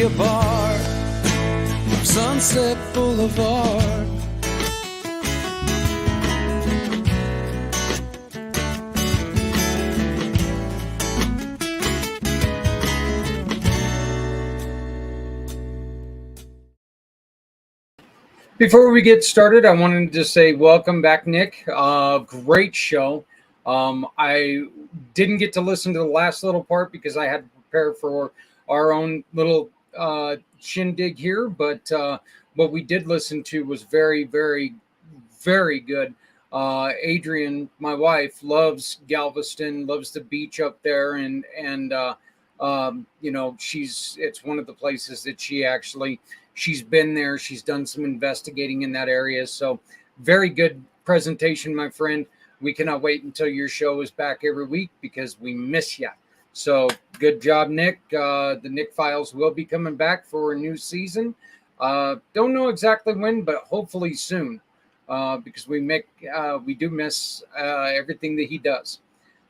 a bar from Sunset Boulevard. Before we get started, I wanted to say welcome back, Nick. Great show. I didn't get to listen to the last little part because I had to prepare for our own little shindig here, but what we did listen to was very, very, very good. Adrian, my wife, loves Galveston, loves the beach up there, and you know, it's one of the places that she's been there. She's done some investigating in that area. So very good presentation, my friend. We cannot wait until your show is back every week because we miss you. So good job, Nick. The Nick Files will be coming back for a new season. Don't know exactly when, but hopefully soon, because we do miss everything that he does.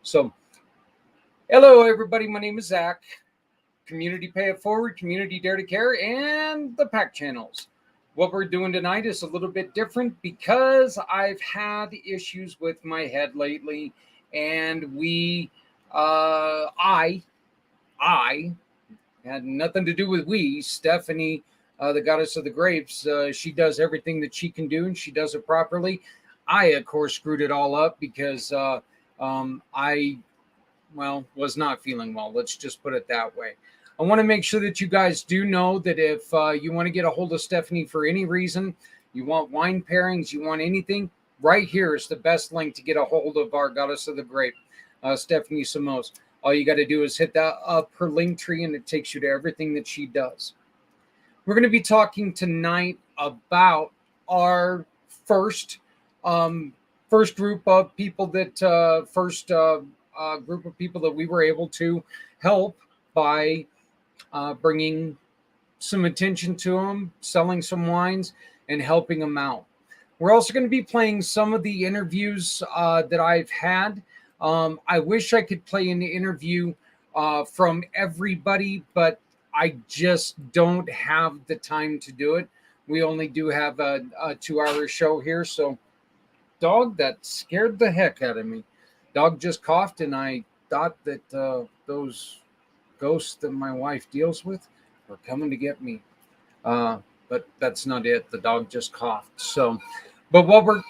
So hello, everybody. My name is Zach. Community Pay It Forward, Community Dare to Care, and the pACT channels. What we're doing tonight is a little bit different because I've had issues with my head lately, and I had nothing to do with Stephanie, the goddess of the grapes. She does everything that she can do, and she does it properly. I, of course, screwed it all up because I was not feeling well. Let's just put it that way. I want to make sure that you guys do know that if you want to get a hold of Stephanie for any reason, you want wine pairings, you want anything, right here is the best link to get a hold of our goddess of the grape, Stephanie Samos. All you got to do is hit that up her link tree, and it takes you to everything that she does. We're going to be talking tonight about our first group of people that group of people that we were able to help by bringing some attention to them, selling some wines, and helping them out. We're also going to be playing some of the interviews that I've had. I wish I could play an interview from everybody, but I just don't have the time to do it. We only do have a 2-hour show here. So, dog, that scared the heck out of me. Dog just coughed, and I thought that those ghosts that my wife deals with were coming to get me. But that's not it. The dog just coughed. So, and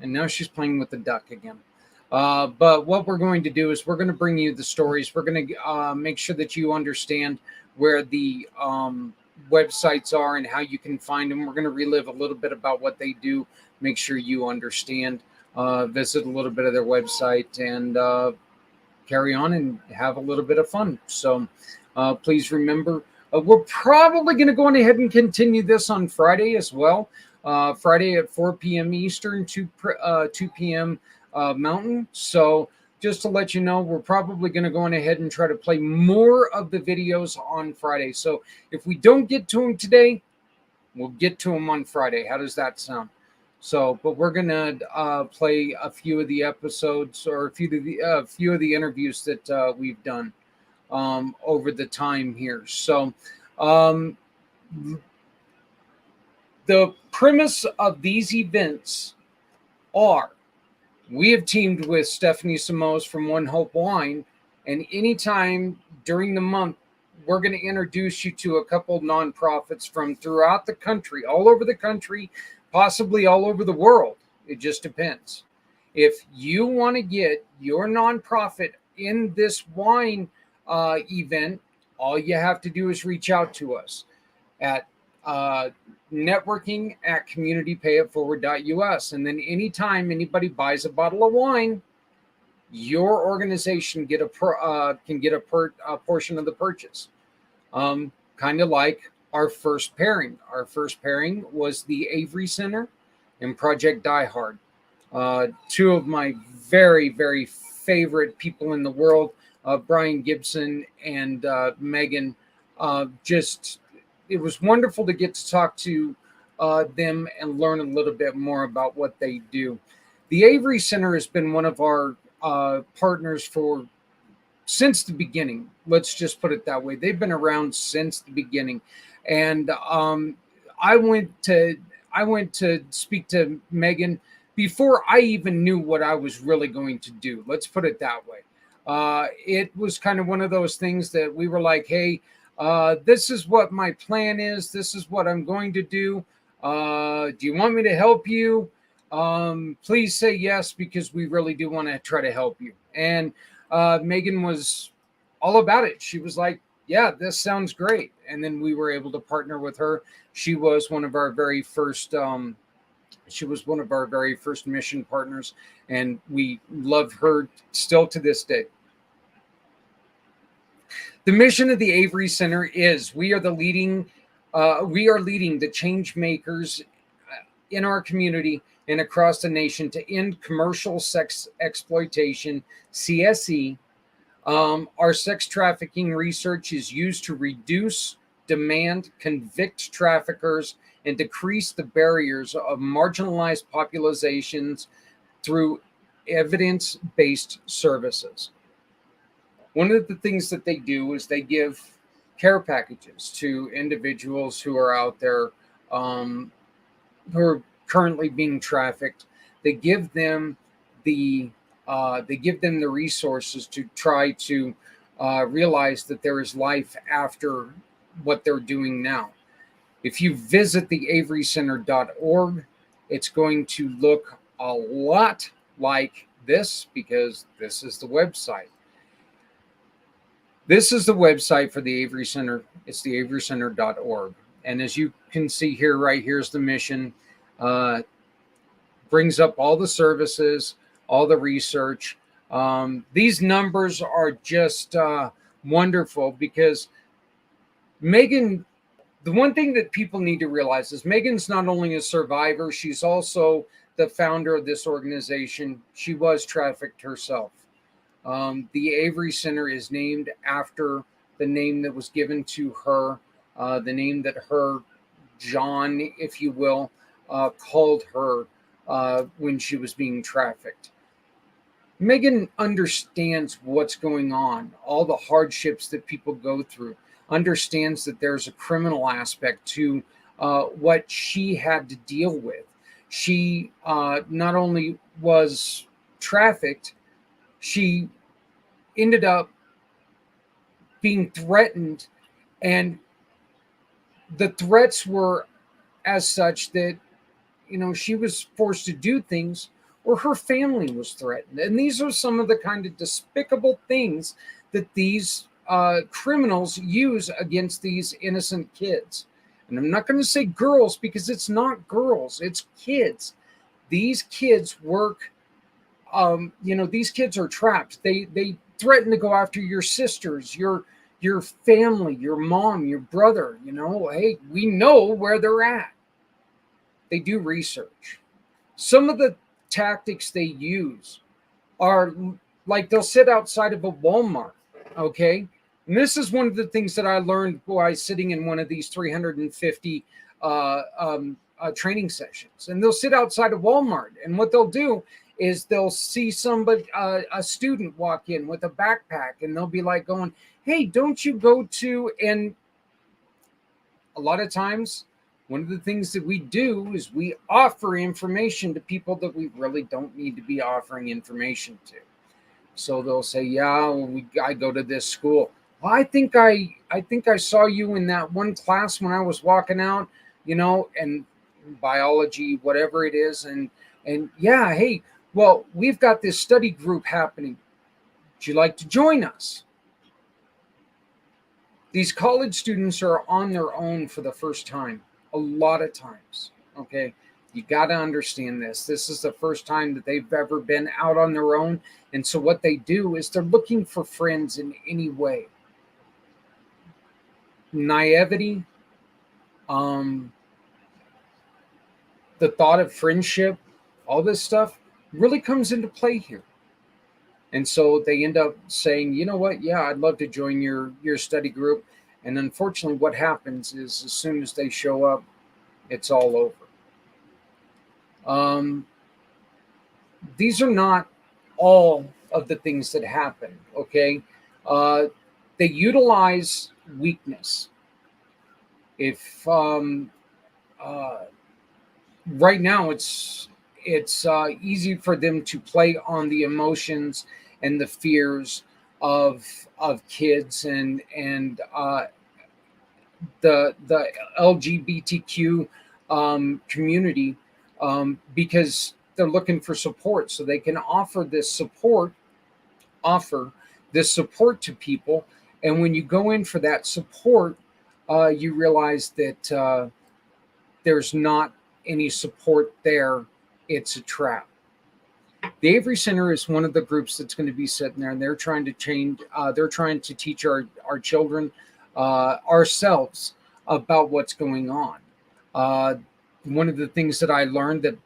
now she's playing with the duck again. But what we're going to do is we're going to bring you the stories. We're going to make sure that you understand where the websites are and how you can find them. We're going to relive a little bit about what they do. Make sure you understand. Visit a little bit of their website and carry on and have a little bit of fun. So please remember, we're probably going to go on ahead and continue this on Friday as well. Friday at 4 p.m. Eastern, 2 p.m. Mountain. So just to let you know, we're probably going to go on ahead and try to play more of the videos on Friday. So if we don't get to them today, we'll get to them on Friday. How does that sound? So, but we're gonna play a few of the episodes or a few of the interviews that we've done over the time here. So, the premise of these events are: we have teamed with Stephanie Samos from ONEHOPE Wine, and anytime during the month, we're going to introduce you to a couple nonprofits from throughout the country, all over the country, possibly all over the world. It just depends. If you want to get your nonprofit in this wine event, all you have to do is reach out to us at networking@communitypayitforward.us. And then anytime anybody buys a bottle of wine, your organization can get a portion of the purchase. Kind of like our first pairing. Our first pairing was the Avery Center and Project Die Hard. Two of my very, very favorite people in the world, Brian Gibson and Megan. It was wonderful to get to talk to them and learn a little bit more about what they do. The Avery Center has been one of our partners for since the beginning. Let's just put it that way. They've been around since the beginning. And I went to speak to Megan before I even knew what I was really going to do. Let's put it that way. It was kind of one of those things that we were like, hey, this is what my plan is. This is what I'm going to do. Do you want me to help you? Please say yes, because we really do want to try to help you. And Megan was all about it. She was like, yeah, this sounds great. And then we were able to partner with her. She was one of our very first mission partners, and we love her still to this day. The mission of the Avery Center is we are leading the change makers in our community and across the nation to end commercial sex exploitation, CSE. Our sex trafficking research is used to reduce demand, convict traffickers, and decrease the barriers of marginalized populations through evidence-based services. One of the things that they do is they give care packages to individuals who are out there, who are currently being trafficked. They give them the resources to try to realize that there is life after what they're doing now. If you visit the averycenter.org, it's going to look a lot like this, because this is the website. This is the website for the Avery Center. It's the averycenter.org. And as you can see here, right here's the mission. Brings up all the services, all the research. These numbers are just wonderful, because Megan, the one thing that people need to realize is Megan's not only a survivor, she's also the founder of this organization. She was trafficked herself. The Avery Center is named after the name that was given to her, the name that her John, if you will, called her when she was being trafficked. Megan understands what's going on, all the hardships that people go through, understands that there's a criminal aspect to what she had to deal with. She not only was trafficked, she ended up being threatened, and the threats were as such that, you know, she was forced to do things, or her family was threatened. And these are some of the kind of despicable things that these criminals use against these innocent kids. And I'm not going to say girls, because it's not girls, it's kids. These kids work, these kids are trapped. They threaten to go after your sisters, your family, your mom, your brother. Hey, we know where they're at. They do research. Some of the tactics they use are like, they'll sit outside of a Walmart, okay? And this is one of the things that I learned while sitting in one of these 350 training sessions. And they'll sit outside of Walmart, and what they'll do is they'll see somebody, a student walk in with a backpack, and they'll be like going, hey, don't you go to, and a lot of times, one of the things that we do is we offer information to people that we really don't need to be offering information to. So they'll say, yeah, well, I go to this school. Well, I think I saw you in that one class when I was walking out, and biology, whatever it is. And yeah, hey, well, we've got this study group happening. Would you like to join us? These college students are on their own for the first time. A lot of times, okay? You got to understand this. This is the first time that they've ever been out on their own. And so what they do is they're looking for friends in any way. Naivety, the thought of friendship, all this stuff really comes into play here. And so they end up saying, you know what? Yeah, I'd love to join your study group. And unfortunately, what happens is as soon as they show up, it's all over. These are not all of the things that happen, okay? Uh, they utilize weakness. If uh, right now it's easy for them to play on the emotions and the fears of kids and the LGBTQ community, because they're looking for support, so they can offer this support to people. And when you go in for that support, you realize that there's not any support there. It's a trap. The Avery Center is one of the groups that's going to be sitting there, and they're trying to change. They're trying to teach our children, ourselves, about what's going on. Uh, One of the things that I learned that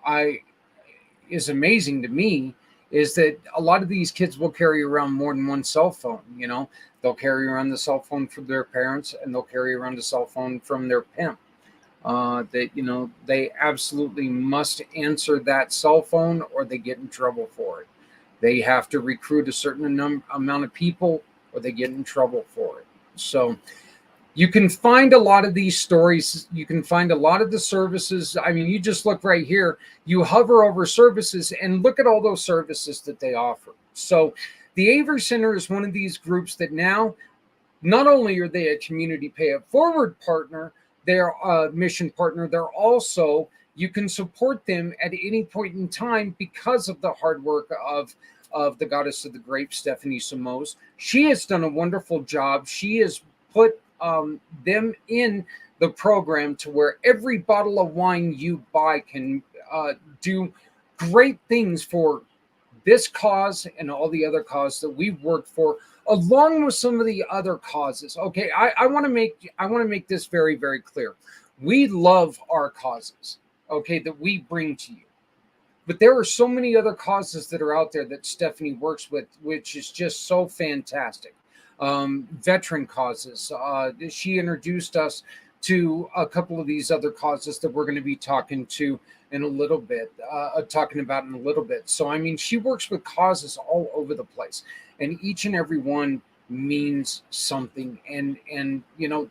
I is amazing to me is that a lot of these kids will carry around more than one cell phone. They'll carry around the cell phone from their parents, and they'll carry around the cell phone from their pimp. That they absolutely must answer that cell phone, or they get in trouble for it. They have to recruit a certain amount of people, or they get in trouble for it. So you can find a lot of these stories. You can find a lot of the services. I mean, you just look right here. You hover over services and look at all those services that they offer. So the Avery Center is one of these groups that now, not only are they a community pay it forward partner, they're a mission partner, they're also, you can support them at any point in time because of the hard work of the goddess of the grape, Stephanie Samos. She has done a wonderful job. She has put them in the program to where every bottle of wine you buy can do great things for this cause and all the other causes that we've worked for, along with some of the other causes. Okay, I want to make this very, very clear. We love our causes, okay, that we bring to you. But there are so many other causes that are out there that Stephanie works with, which is just so fantastic. Veteran causes. She introduced us to a couple of these other causes that we're going to be talking about in a little bit. So, I mean, she works with causes all over the place, and each and every one means something, and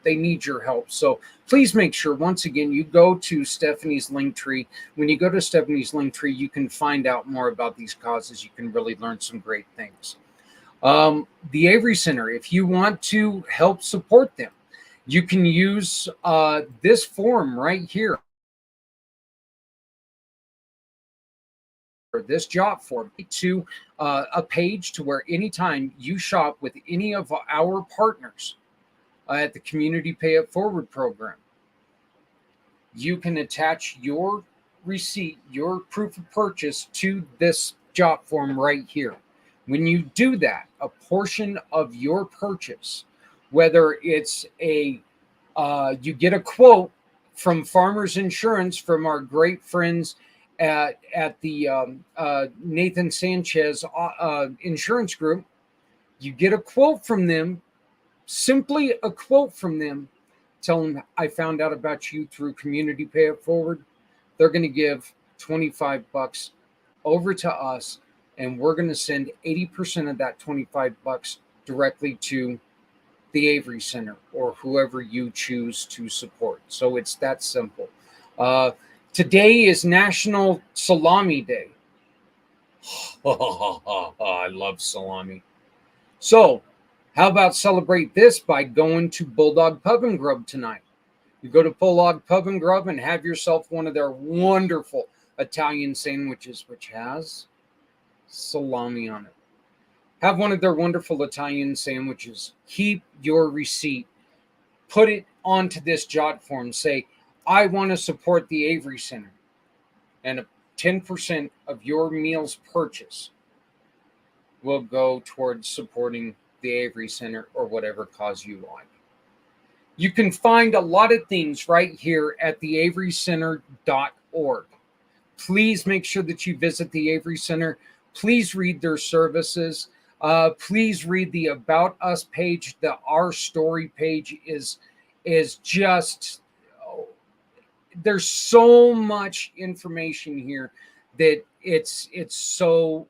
they need your help. So please make sure, once again, you go to Stephanie's Linktree. When you go to Stephanie's Linktree, you can find out more about these causes. You can really learn some great things. The Avery Center, if you want to help support them, you can use this form right here, this job form, to a page to where anytime you shop with any of our partners at the Community Pay It Forward program, you can attach your receipt, your proof of purchase, to this job form right here. When you do that, a portion of your purchase, whether it's you get a quote from Farmers Insurance, from our great friends at the Nathan Sanchez Insurance Group, you get a quote from them, simply a quote from them. Tell them, I found out about you through Community Pay It Forward. They're going to give $25 over to us, and we're going to send 80% of that $25 directly to the Avery Center or whoever you choose to support. So it's that simple. Today is National Salami Day. I love salami. So how about celebrate this by going to Bulldog Pub and Grub tonight? You go to Bulldog Pub and Grub and have yourself one of their wonderful Italian sandwiches, which has salami on it. Have one of their wonderful Italian sandwiches. Keep your receipt. Put it onto this jot form. Say, I want to support the Avery Center. And 10% of your meal's purchase will go towards supporting the Avery Center or whatever cause you like. You can find a lot of things right here at theaverycenter.org. Please make sure that you visit the Avery Center. Please read their services. Please read the About Us page. The Our Story page is just, there's so much information here that it's so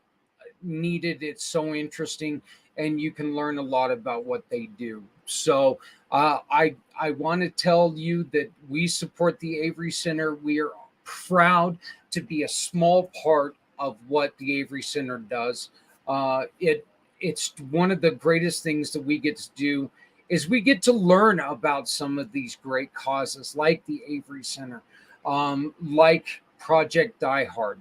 needed. It's so interesting. and you can learn a lot about what they do. So I want to tell you that we support the Avery Center. We are proud to be a small part of what the Avery Center does. It's one of the greatest things that we get to do is we get to learn about some of these great causes like the Avery Center, like Project Die Hard.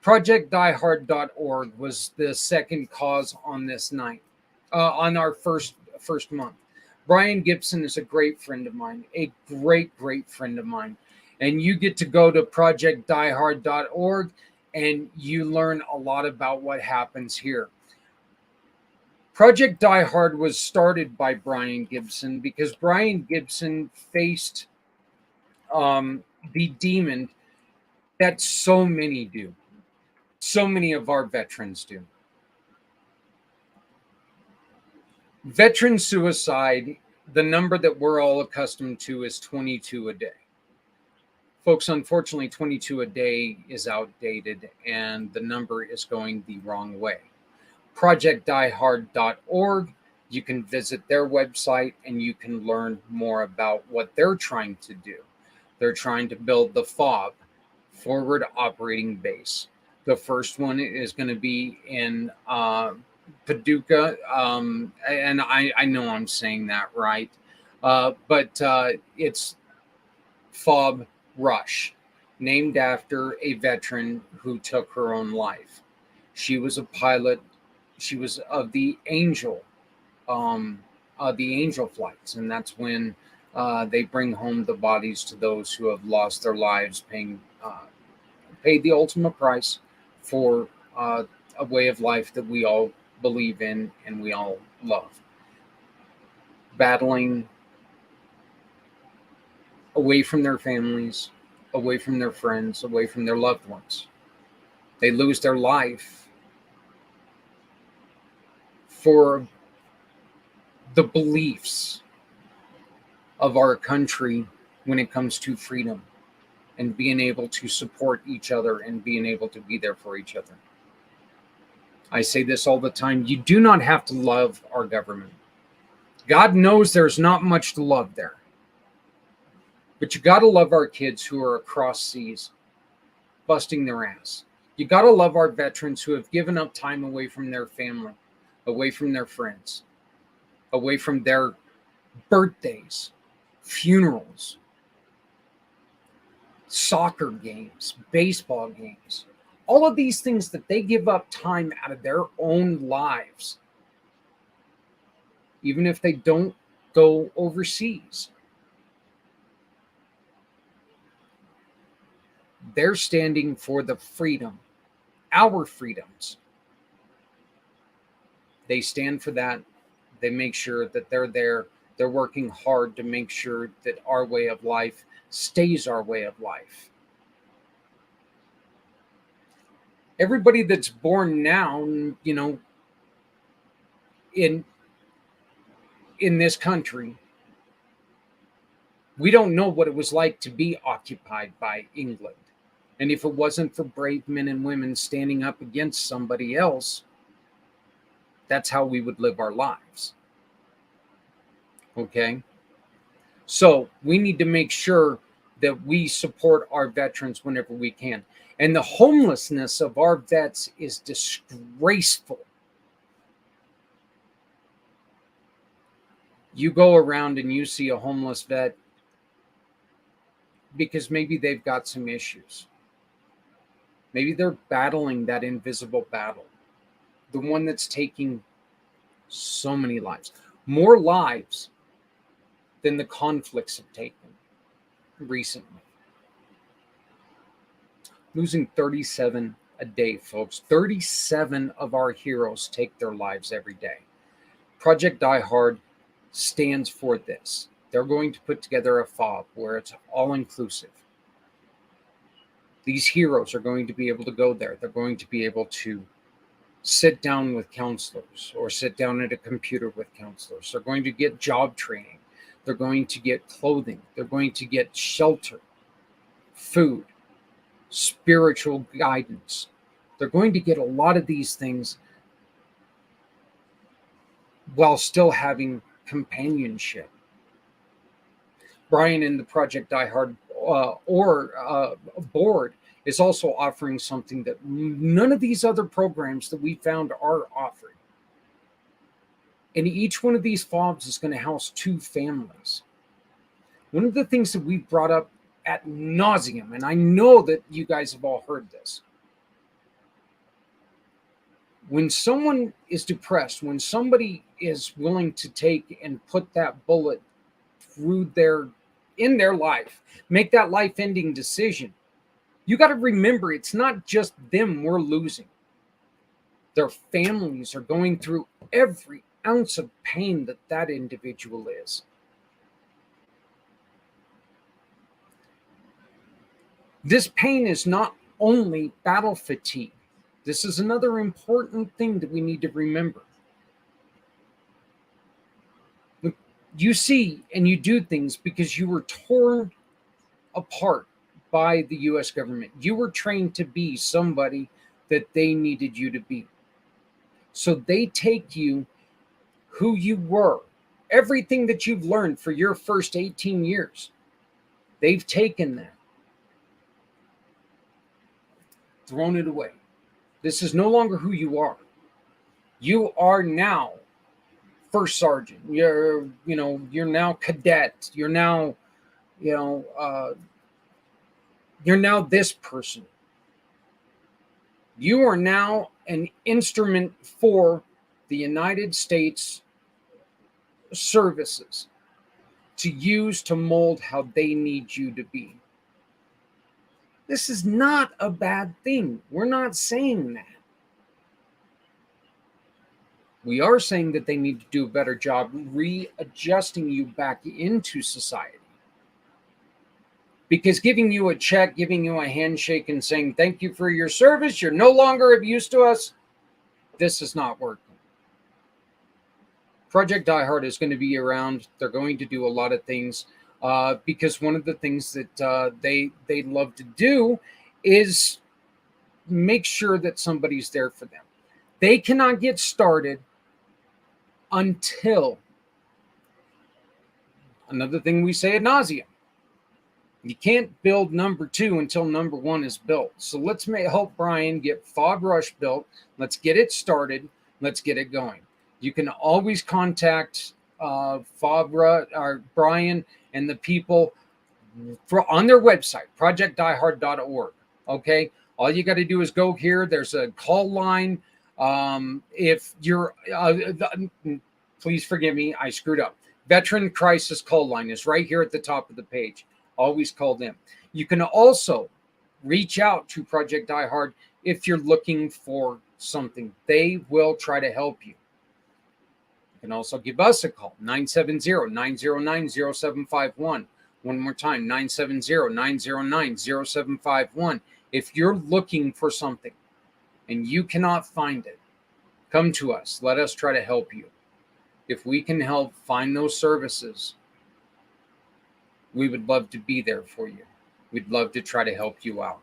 ProjectDieHard.org was the second cause on this night, on our first month. Brian Gibson is a great friend of mine, a great friend of mine. And you get to go to ProjectDieHard.org and you learn a lot about what happens here. Project Die Hard was started by Brian Gibson because Brian Gibson faced the demon that so many do. So many of our veterans do. Veteran suicide, the number that we're all accustomed to is 22 a day. Folks, unfortunately, 22 a day is outdated and the number is going the wrong way. ProjectDieHard.org, you can visit their website and you can learn more about what they're trying to do. They're trying to build the FOB, Forward Operating Base. The first one is going to be in Paducah, and I know I'm saying that right, but it's FOB Rush, named after a veteran who took her own life. She was a pilot. She was of the Angel flights, and that's when they bring home the bodies to those who have lost their lives, paid the ultimate price for a way of life that we all believe in and we all love. Battling away from their families, away from their friends, away from their loved ones. They lose their life for the beliefs of our country when it comes to freedom and being able to support each other and being able to be there for each other. I say this all the time. You do not have to love our government. God knows there's not much to love there. But you got to love our kids who are across seas, busting their ass. You got to love our veterans who have given up time away from their family, away from their friends, away from their birthdays, funerals, soccer games, baseball games, all of these things that they give up time out of their own lives, even if they don't go overseas. They're standing for the freedom, our freedoms. They stand for that. They make sure that they're there. They're working hard to make sure that our way of life stays our way of life. Everybody that's born now, in this country, we don't know what it was like to be occupied by England. And if it wasn't for brave men and women standing up against somebody else, that's how we would live our lives. Okay? So we need to make sure that we support our veterans whenever we can. And the homelessness of our vets is disgraceful. You go around and you see a homeless vet because maybe they've got some issues. Maybe they're battling that invisible battle, the one that's taking so many lives, more lives than the conflicts have taken recently. Losing 37 a day, folks. 37 of our heroes take their lives every day. Project Die Hard stands for this. They're going to put together a FOB where it's all inclusive. These heroes are going to be able to go there. They're going to be able to sit down with counselors or sit down at a computer with counselors. They're going to get job training. They're going to get clothing. They're going to get shelter, food, spiritual guidance. They're going to get a lot of these things while still having companionship. Brian in the Project Die Hard board is also offering something that none of these other programs that we found are offering. And each one of these FOBs is going to house 2 families. One of the things that we've brought up ad nauseum, and I know that you guys have all heard this, when someone is depressed, when somebody is willing to take and put that bullet through in their life, make that life-ending decision, you got to remember it's not just them we're losing. Their families are going through every ounce of pain that individual is. This pain is not only battle fatigue. This is another important thing that we need to remember. You see and you do things because you were torn apart by the U.S. government. You were trained to be somebody that they needed you to be. So they take you who you were, everything that you've learned for your first 18 years. They've taken that, thrown it away. This is no longer who you are. You are now first sergeant. You're now cadet. You're now this person. You are now an instrument for the United States services to use to mold how they need you to be. This is not a bad thing. We're not saying that. We are saying that they need to do a better job readjusting you back into society. Because giving you a check, giving you a handshake and saying, thank you for your service, you're no longer of use to us, this is not working. Project Die Hard is going to be around. They're going to do a lot of things because one of the things that they love to do is make sure that somebody's there for them. They cannot get started until, another thing we say ad nauseum, you can't build number 2 until number 1 is built. So let's help Brian get Fob Rush built. Let's get it started. Let's get it going. You can always contact Brian and the people on their website, projectdiehard.org. Okay, all you got to do is go here. There's a call line. If you're, please forgive me, I screwed up. Veteran Crisis Call Line is right here at the top of the page. Always call them. You can also reach out to Project Die Hard if you're looking for something. They will try to help you. You can also give us a call, 970-909-0751. One more time, 970-909-0751. If you're looking for something and you cannot find it, come to us. Let us try to help you. If we can help find those services, we would love to be there for you. We'd love to try to help you out.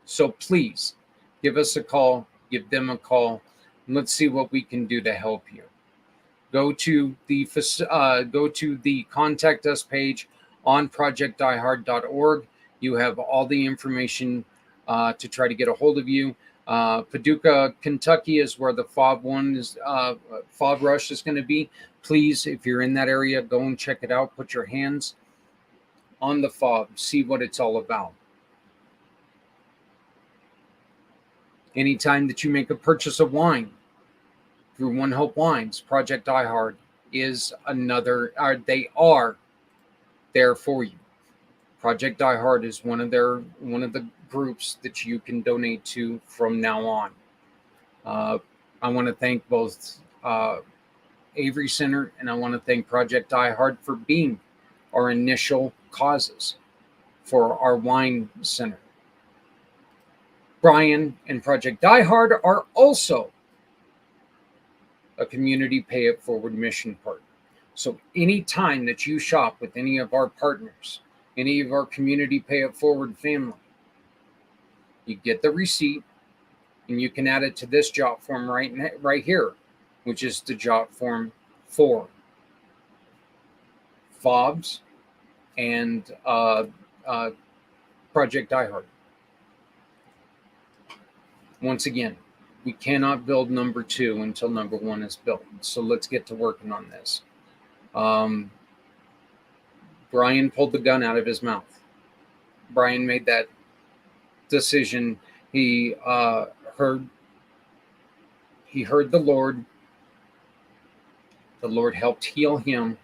So please give us a call, give them a call, and let's see what we can do to help you. Go to the contact us page on projectdiehard.org. You have all the information to try to get a hold of you. Paducah, Kentucky is where the Fob Rush is going to be. Please, if you're in that area, go and check it out. Put your hands on the Fob. See what it's all about. Anytime that you make a purchase of wine through ONEHOPE Wines, Project Die Hard is they are there for you. Project Die Hard is one of the groups that you can donate to from now on. I want to thank both Avery Center and I want to thank Project Die Hard for being our initial causes for our wine center. Brian and Project Die Hard are also a community pay it forward mission partner. So anytime that you shop with any of our partners, any of our community pay it forward family, you get the receipt and you can add it to this job form right here. which is the job form for FOBs and Project diehard. Once again, we cannot build number 2 until number 1 is built. So let's get to working on this. Brian pulled the gun out of his mouth. Brian made that decision. He heard the Lord. The Lord helped heal him.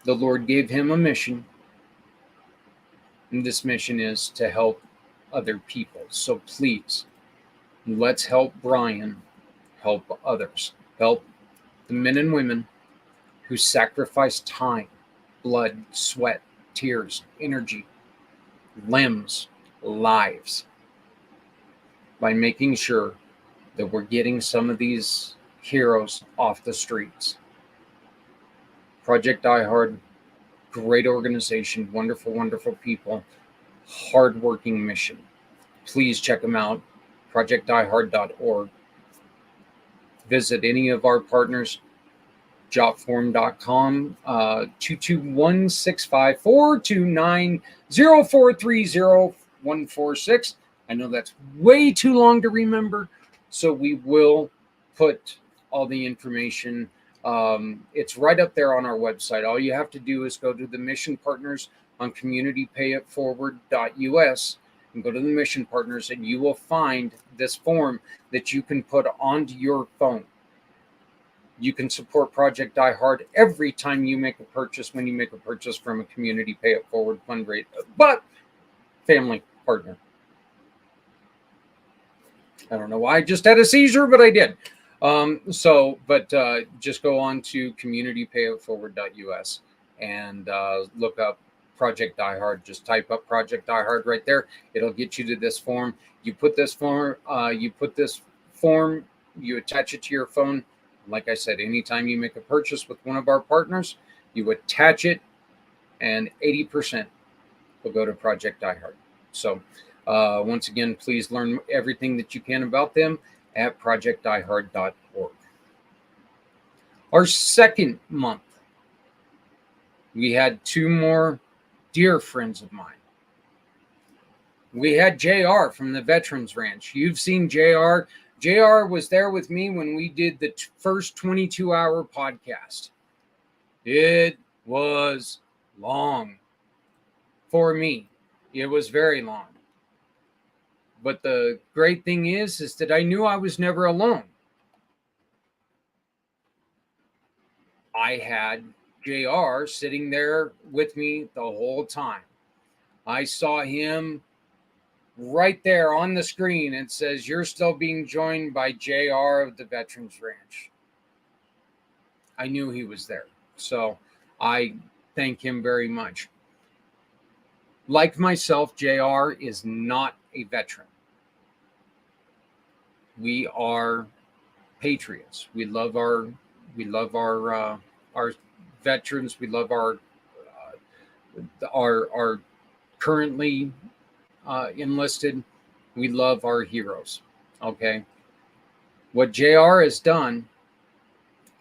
The Lord gave him a mission. And this mission is to help other people. So please, let's help Brian help others. Help the men and women who sacrifice time, blood, sweat, tears, energy, limbs, lives by making sure that we're getting some of these heroes off the streets. Project diehard, great organization, wonderful, wonderful people, hardworking mission. Please check them out, projectdiehard.org. Visit any of our partners, jotform.com, 221-654-29-0430-146. I know that's way too long to remember, so we will put all the information. It's right up there on our website. All you have to do is go to the mission partners on communitypayitforward.us and go to the mission partners, and you will find this form that you can put onto your phone. You can support Project Die Hard every time you make a purchase, when you make a purchase from a Community Pay It Forward fundraiser, but family partner. I don't know why I just had a seizure, but I did. Just go on to communitypayitforward.us and look up Project Die Hard. Just type up Project Die Hard right there. It'll get you to this form. You put this form, you attach it to your phone. Like I said, anytime you make a purchase with one of our partners, you attach it, and 80% will go to Project Die Hard. So once again, please learn everything that you can about them at projectdiehard.org. Our second month, we had 2 more dear friends of mine. We had JR from the Veterans Ranch. You've seen JR. JR was there with me when we did the first 22-hour podcast. It was long. For me, it was very long. But the great thing is that I knew I was never alone. I had JR sitting there with me the whole time. I saw him right there on the screen. It says, "You're still being joined by JR of the Veterans Ranch." I knew he was there. So I thank him very much. Like myself, JR is not a veteran. We are patriots. We love our veterans. We love our currently enlisted. We love our heroes. Okay. What JR has done,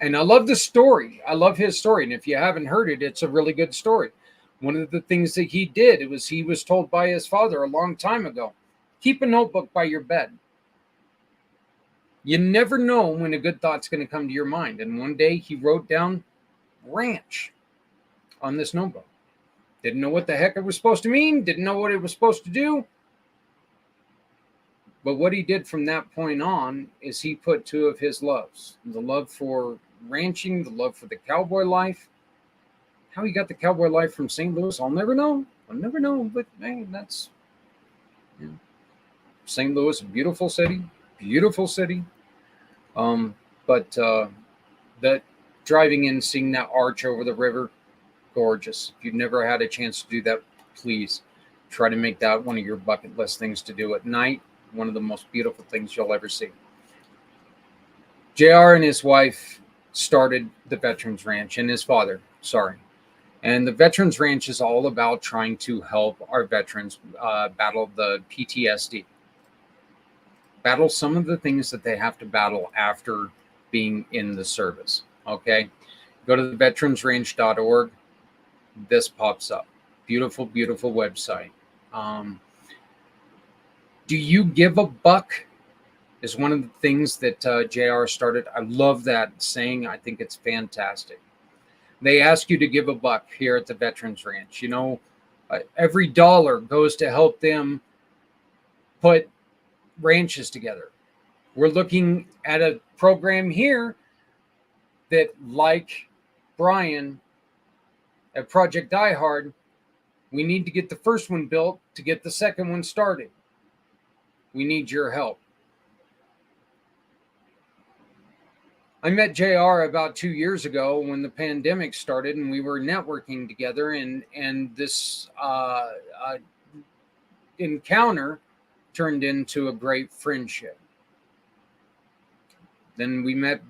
and I love the story. I love his story. And if you haven't heard it, it's a really good story. One of the things that he did, he was told by his father a long time ago, keep a notebook by your bed. You never know when a good thought's going to come to your mind. And one day he wrote down ranch on this notebook. Didn't know what the heck it was supposed to mean. Didn't know what it was supposed to do. But what he did from that point on is he put 2 of his loves. The love for ranching, the love for the cowboy life. How he got the cowboy life from St. Louis, I'll never know. I'll never know. But man, that's St. Louis, a beautiful city. Beautiful city. That driving in, seeing that arch over the river, gorgeous. If you've never had a chance to do that, please try to make that one of your bucket list things to do at night. One of the most beautiful things you'll ever see. JR and his wife started the Veterans Ranch, and his father, And the Veterans Ranch is all about trying to help our veterans battle the PTSD. Battle some of the things that they have to battle after being in the service. Okay. Go to the veteransranch.org. This pops up. Beautiful, beautiful website. Do you give a buck? Is one of the things that JR started. I love that saying. I think it's fantastic. They ask you to give a buck here at the Veterans Ranch. You know, every dollar goes to help them put ranches together. We're looking at a program here that, like Brian at Project Die Hard, we need to get the first one built to get the second one started. We need your help. I met JR about 2 years ago when the pandemic started, and we were networking together, and this encounter turned into a great friendship. Then we met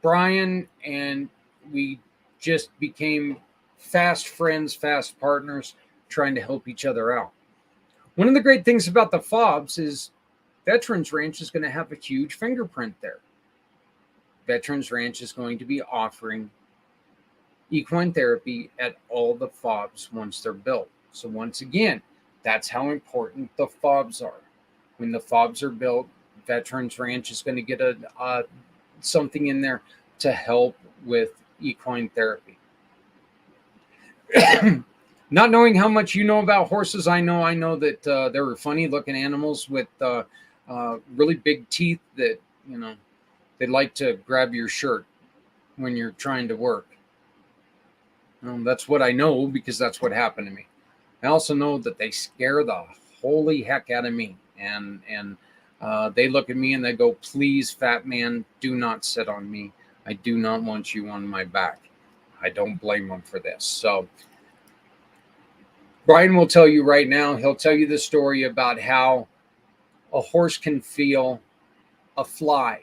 Brian, and we just became fast friends, fast partners, trying to help each other out. One of the great things about the FOBs is Veterans Ranch is going to have a huge fingerprint there. Veterans Ranch is going to be offering equine therapy at all the FOBs once they're built. So once again, that's how important the FOBs are. When the FOBs are built, Veterans Ranch is going to get something in there to help with equine therapy. Not knowing how much you know about horses, I know that they were funny looking animals with really big teeth that, you know, they like to grab your shirt when you're trying to work. That's what I know because that's what happened to me. I also know that they scare the holy heck out of me. And they look at me and they go, "Please, fat man, do not sit on me. I do not want you on my back." I don't blame them for this. So Brian will tell you right now, he'll tell you the story about how a horse can feel a fly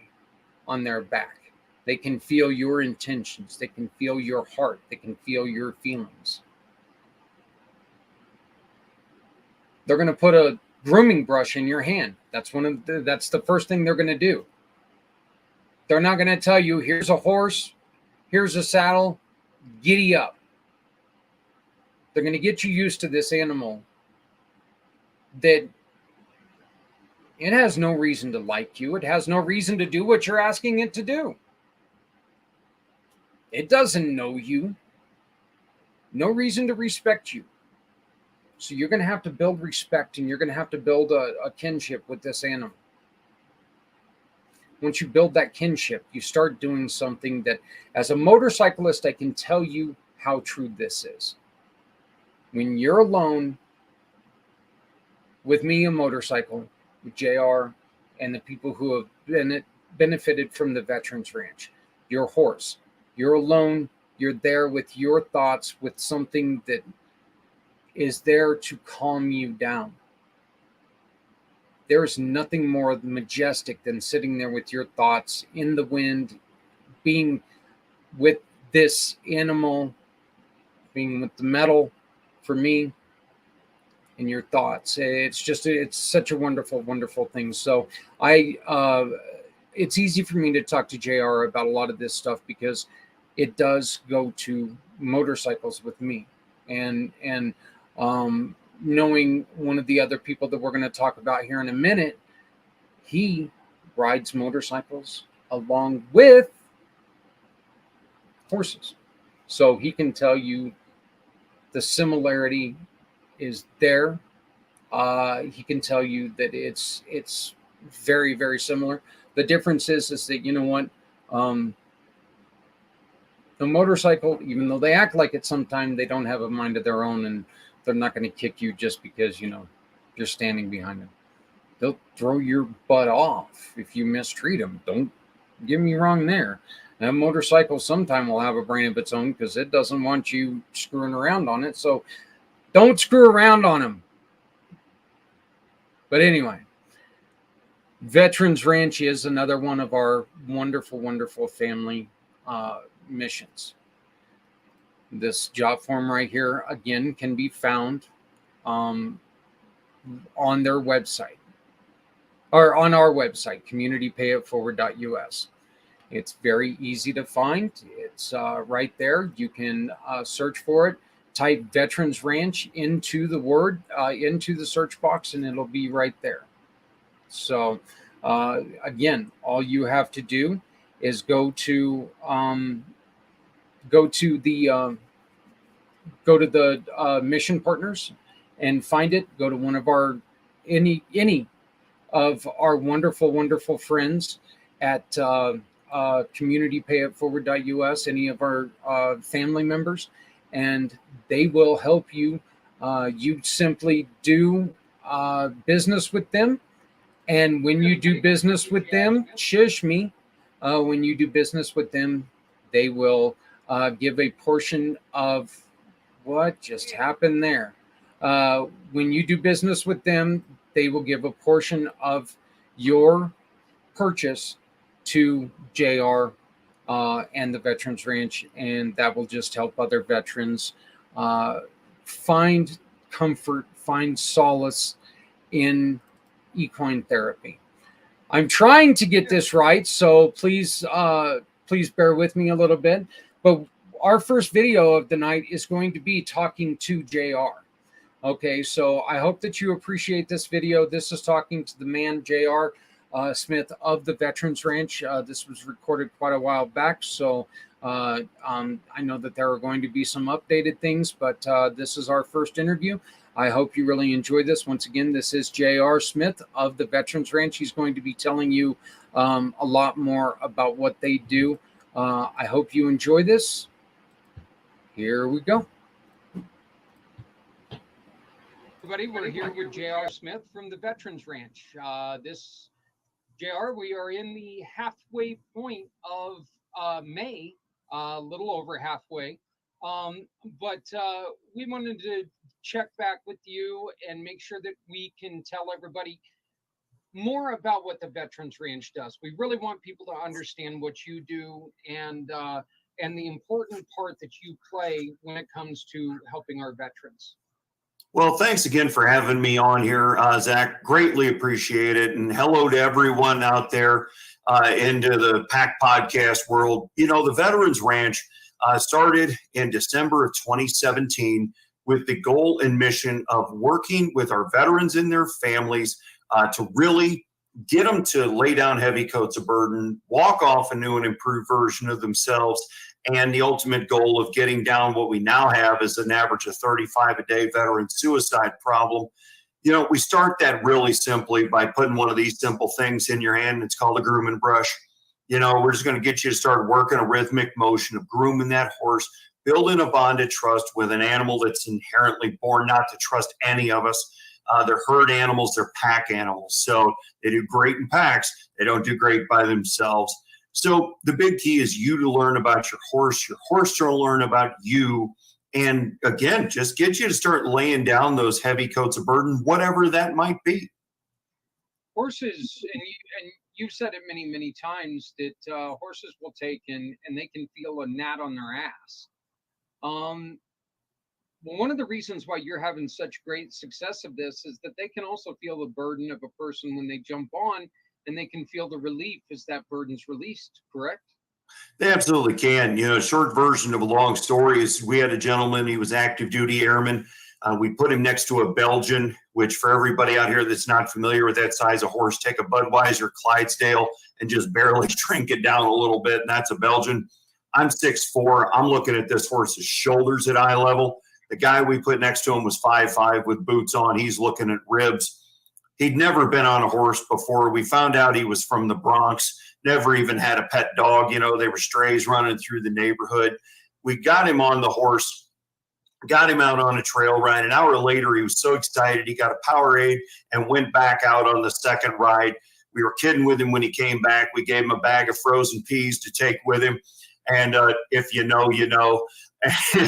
on their back. They can feel your intentions. They can feel your heart. They can feel your feelings. They're going to put a grooming brush in your hand. That's the first thing they're going to do. They're not going to tell you, "Here's a horse, here's a saddle, giddy up." They're going to get you used to this animal that it has no reason to like you. It has no reason to do what you're asking it to do. It doesn't know you. No reason to respect you. So you're going to have to build respect, and you're going to have to build a kinship with this animal. Once you build that kinship, you start doing something that, as a motorcyclist, I can tell you how true this is. When you're alone with me, a motorcycle, with JR, and the people who have benefited from the Veterans Ranch, your horse, you're alone, you're there with your thoughts, with something that is there to calm you down. There is nothing more majestic than sitting there with your thoughts in the wind, being with this animal, being with the metal for me, and your thoughts. It's such a wonderful, wonderful thing. So it's easy for me to talk to JR about a lot of this stuff because it does go to motorcycles with me. And knowing one of the other people that we're going to talk about here in a minute, he rides motorcycles along with horses. So he can tell you the similarity is there. He can tell you that it's very, very similar. The difference is that, you know what, the motorcycle, even though they act like it sometimes, they don't have a mind of their own, and they're not going to kick you just because, you know, you're standing behind them. They'll throw your butt off if you mistreat them. Don't get me wrong there. A motorcycle sometime will have a brain of its own because it doesn't want you screwing around on it. So don't screw around on them. But anyway, Veterans Ranch is another one of our wonderful, wonderful family missions. This job form right here, again, can be found on their website. or on our website, communitypayitforward.us. It's very easy to find. It's right there. You can search for it. Type Veterans Ranch into the word, into the search box, and it'll be right there. So, again, all you have to do is go to the mission partners and find it. Go to one of our any of our wonderful friends at communitypayitforward.us, any of our family members, and they will help you. You simply do business with them. And when you do business with them, shush me, when you do business with them, they will give a portion of what just happened there. When you do business with them, they will give a portion of your purchase to JR and the Veterans Ranch, and that will just help other veterans find comfort, find solace in equine therapy. I'm trying to get this right, so please bear with me a little bit. But our first video of the night is going to be talking to JR. Okay, so I hope that you appreciate this video. This is talking to the man, JR Smith of the Veterans Ranch. This was recorded quite a while back, so I know that there are going to be some updated things, but this is our first interview. I hope you really enjoy this. Once again, this is JR Smith of the Veterans Ranch. He's going to be telling you a lot more about what they do. I hope you enjoy this. Here we go. Everybody, we're here with JR Smith from the Veterans Ranch. JR, we are in the halfway point of May, a little over halfway. But we wanted to check back with you and make sure that we can tell everybody more about what the Veterans Ranch does. We really want people to understand what you do and the important part that you play when it comes to helping our veterans. Well, thanks again for having me on here, Zach. Greatly appreciate it. And hello to everyone out there into the pACT podcast world. You know, the Veterans Ranch started in December of 2017 with the goal and mission of working with our veterans and their families to really get them to lay down heavy coats of burden, walk off a new and improved version of themselves, and the ultimate goal of getting down what we now have is an average of 35 a day veteran suicide problem. You know, we start that really simply by putting one of these simple things in your hand. It's called a groom and brush. You know, we're just going to get you to start working a rhythmic motion of grooming that horse, building a bond of trust with an animal that's inherently born not to trust any of us. They're herd animals, they're pack animals. So they do great in packs. They don't do great by themselves. So the big key is you to learn about your horse to learn about you. And again, just get you to start laying down those heavy coats of burden, whatever that might be. Horses, and you've said it many times that horses will take and they can feel a gnat on their ass. Well, one of the reasons why you're having such great success of this is that they can also feel the burden of a person when they jump on, and they can feel the relief as that burden's released, correct? They absolutely can. You know, a short version of a long story is we had a gentleman, he was active duty airman. We put him next to a Belgian, which for everybody out here that's not familiar with that size of horse, take a Budweiser Clydesdale and just barely shrink it down a little bit, and that's a Belgian. I'm 6'4". I'm looking at this horse's shoulders at eye level. The guy we put next to him was 5'5" with boots on. He's looking at ribs. He'd never been on a horse before. We found out he was from the Bronx, never even had a pet dog. You know, they were strays running through the neighborhood. We got him on the horse, got him out on a trail ride. An hour later, he was so excited. He got a Powerade and went back out on the second ride. We were kidding with him when he came back. We gave him a bag of frozen peas to take with him. And if you know, you know.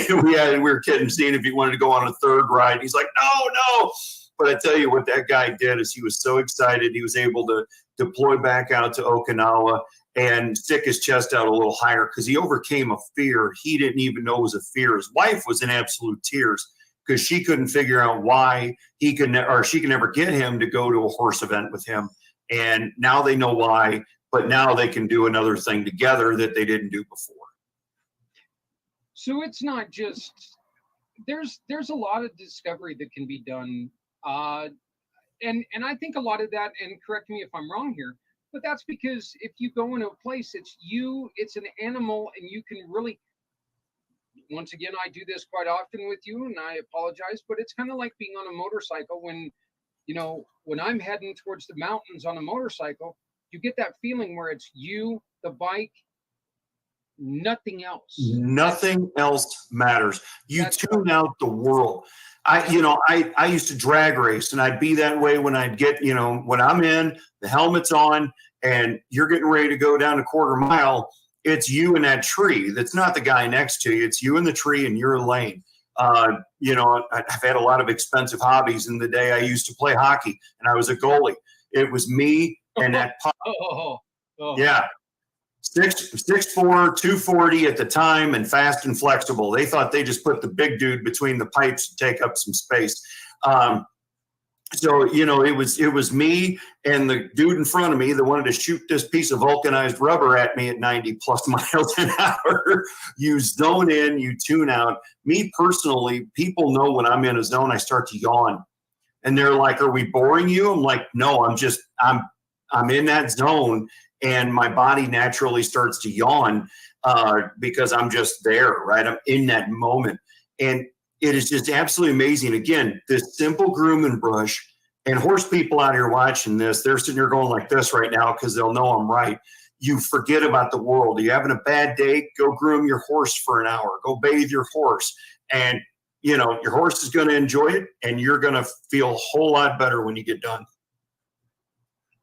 we were kidding, seeing if he wanted to go on a third ride. He's like, no. But I tell you what that guy did is he was so excited. He was able to deploy back out to Okinawa and stick his chest out a little higher because he overcame a fear he didn't even know was a fear. His wife was in absolute tears because she couldn't figure out why she could never get him to go to a horse event with him. And now they know why, but now they can do another thing together that they didn't do before. So it's not just, there's a lot of discovery that can be done. And I think a lot of that, and correct me if I'm wrong here, but that's because if you go into a place, it's an animal, and you can really, once again, I do this quite often with you, and I apologize, but it's kind of like being on a motorcycle when, when I'm heading towards the mountains on a motorcycle, you get that feeling where it's you, the bike, nothing else. Nothing else matters. You tune out the world. I used to drag race, and I'd be that way when I'd get, when I'm in, the helmet's on, and you're getting ready to go down a quarter mile. It's you and that tree. That's not the guy next to you. It's you and the tree in your lane. I've had a lot of expensive hobbies in the day. I used to play hockey, and I was a goalie. It was me and that puck. Yeah. 6'4", 240 at the time, and fast and flexible. They thought they just put the big dude between the pipes to take up some space. So it was me and the dude in front of me that wanted to shoot this piece of vulcanized rubber at me at 90 plus miles an hour. You zone in, you tune out. Me personally, people know when I'm in a zone, I start to yawn, and they're like, "Are we boring you?" I'm like, "No, I'm in that zone." And my body naturally starts to yawn because I'm just there, right? I'm in that moment. And it is just absolutely amazing. Again, this simple groom and brush, and horse people out here watching this, they're sitting here going like this right now because they'll know I'm right. You forget about the world. Are you having a bad day? Go groom your horse for an hour. Go bathe your horse. And, your horse is going to enjoy it, and you're going to feel a whole lot better when you get done.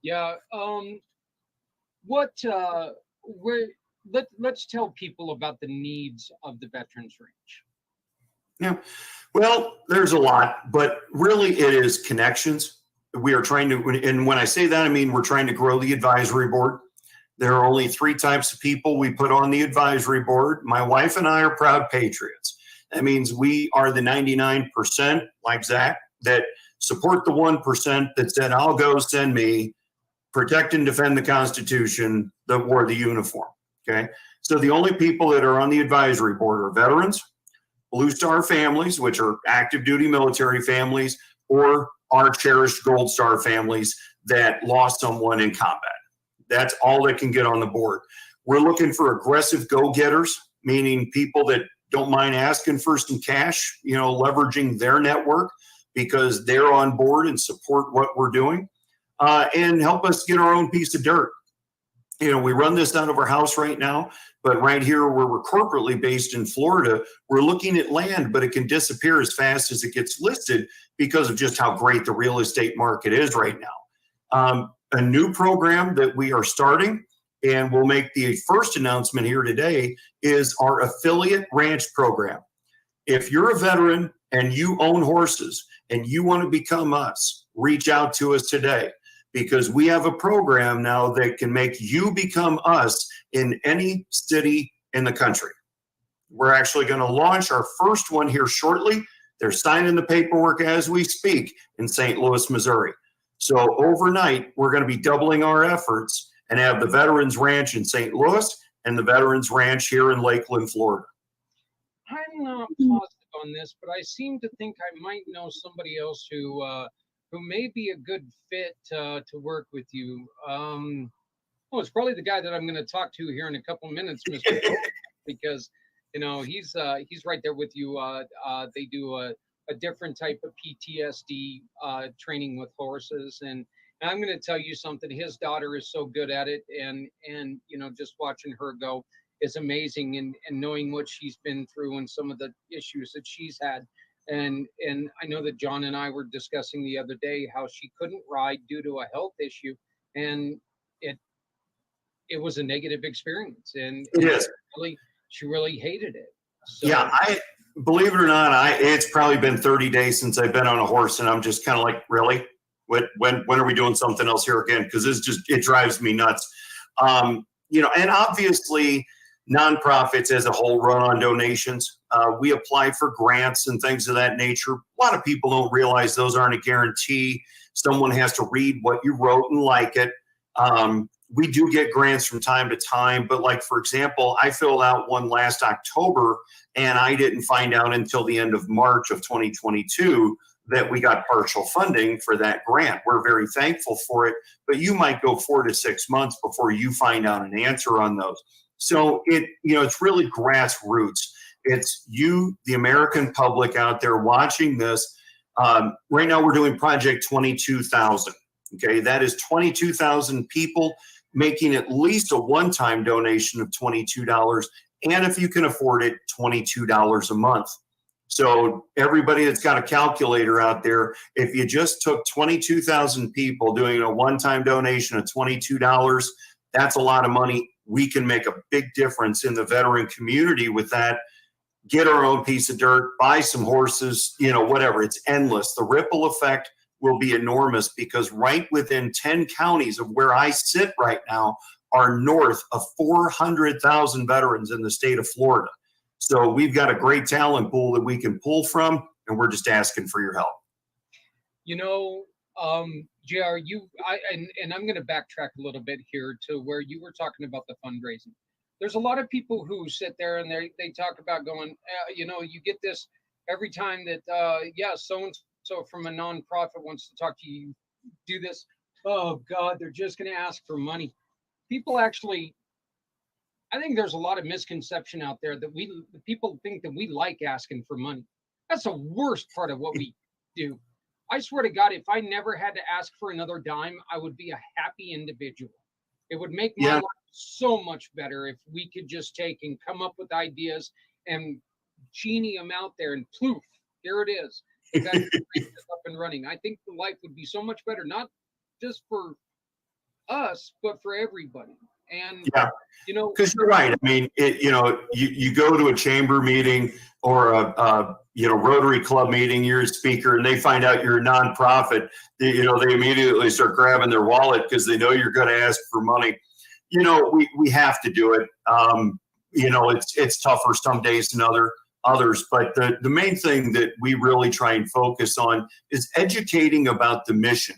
Yeah. Let's tell people about the needs of the Veterans Ranch. Yeah, well, there's a lot, but really it is connections. We are trying to, and when I say that, I mean we're trying to grow the advisory board. There are only 3 types of people we put on the advisory board. My wife and I are proud patriots. That means we are the 99%, like Zach, that support the 1% that said, "I'll go, send me, protect and defend the Constitution," that wore the uniform. Okay. So the only people that are on the advisory board are veterans, Blue Star families, which are active duty military families, or our cherished Gold Star families that lost someone in combat. That's all that can get on the board. We're looking for aggressive go-getters, meaning people that don't mind asking for some cash, leveraging their network because they're on board and support what we're doing. And help us get our own piece of dirt. We run this out of our house right now, but right here where we're corporately based in Florida, we're looking at land, but it can disappear as fast as it gets listed because of just how great the real estate market is right now. A new program that we are starting, and we'll make the first announcement here today, is our affiliate ranch program. If you're a veteran and you own horses and you want to become us, reach out to us today. Because we have a program now that can make you become us in any city in the country. We're actually going to launch our first one here shortly. They're signing the paperwork as we speak in St. Louis, Missouri. So overnight, we're going to be doubling our efforts and have the Veterans Ranch in St. Louis and the Veterans Ranch here in Lakeland, Florida. I'm not positive on this, but I seem to think I might know somebody else who may be a good fit to work with you. It's probably the guy that I'm going to talk to here in a couple minutes, Mr. because he's right there with you. They do a different type of PTSD training with horses, and I'm going to tell you something. His daughter is so good at it, and just watching her go is amazing, and knowing what she's been through and some of the issues that she's had. And I know that John and I were discussing the other day how she couldn't ride due to a health issue, and it was a negative experience, and she really hated it. So, yeah, I believe it or not, it's probably been 30 days since I've been on a horse, and I'm just kind of like, really? When are we doing something else here again? Because it drives me nuts. And obviously nonprofits as a whole run on donations. We apply for grants and things of that nature. A lot of people don't realize those aren't a guarantee. Someone has to read what you wrote and like it. We do get grants from time to time, but like, for example, I filled out one last October and I didn't find out until the end of March of 2022 that we got partial funding for that grant. We're very thankful for it, but you might go 4 to 6 months before you find out an answer on those. So it's really grassroots. It's you, the American public out there watching this. Right now we're doing Project 22,000. Okay, that is 22,000 people making at least a one-time donation of $22, and if you can afford it, $22 a month. So everybody that's got a calculator out there, if you just took 22,000 people doing a one-time donation of $22, that's a lot of money. We can make a big difference in the veteran community with that. Get our own piece of dirt, buy some horses, whatever. It's endless. The ripple effect will be enormous because right within 10 counties of where I sit right now are north of 400,000 veterans in the state of Florida. So we've got a great talent pool that we can pull from, and we're just asking for your help. JR, and I'm going to backtrack a little bit here to where you were talking about the fundraising. There's a lot of people who sit there and they talk about going, you get this every time that, so from a nonprofit wants to talk to you, do this. Oh God, they're just going to ask for money. People actually, I think there's a lot of misconception out there that people think that we like asking for money. That's the worst part of what we do. I swear to God, if I never had to ask for another dime, I would be a happy individual. It would make my life so much better if we could just take and come up with ideas and genie them out there and poof, here it is. That's up and running. I think the life would be so much better, not just for us, but for everybody. And because you're right. I mean, you go to a chamber meeting or a Rotary Club meeting, you're a speaker, and they find out you're a nonprofit. They immediately start grabbing their wallet because they know you're going to ask for money. We have to do it. It's tougher some days than others, but the main thing that we really try and focus on is educating about the mission.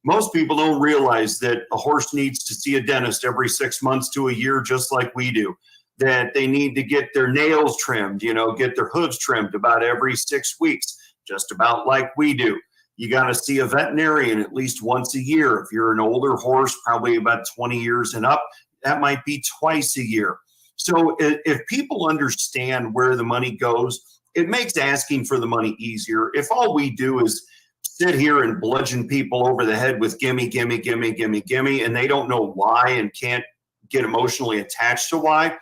Most people don't realize that a horse needs to see a dentist every 6 months to a year, just like we do. That they need to get their nails trimmed, get their hooves trimmed about every 6 weeks, just about like we do. You got to see a veterinarian at least once a year. If you're an older horse, probably about 20 years and up, that might be twice a year. So if people understand where the money goes, it makes asking for the money easier. If all we do is sit here and bludgeon people over the head with gimme, gimme, gimme, gimme, gimme, and they don't know why and can't get emotionally attached to why,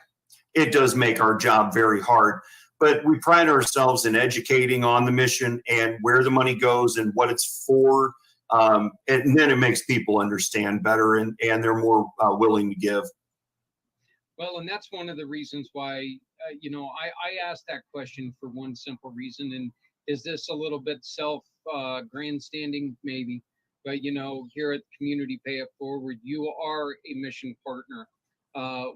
it does make our job very hard. But we pride ourselves in educating on the mission and where the money goes and what it's for. And then it makes people understand better and they're more willing to give. Well, and that's one of the reasons why, I asked that question for one simple reason. And is this a little bit grandstanding? Maybe. But, here at Community Pay It Forward, you are a mission partner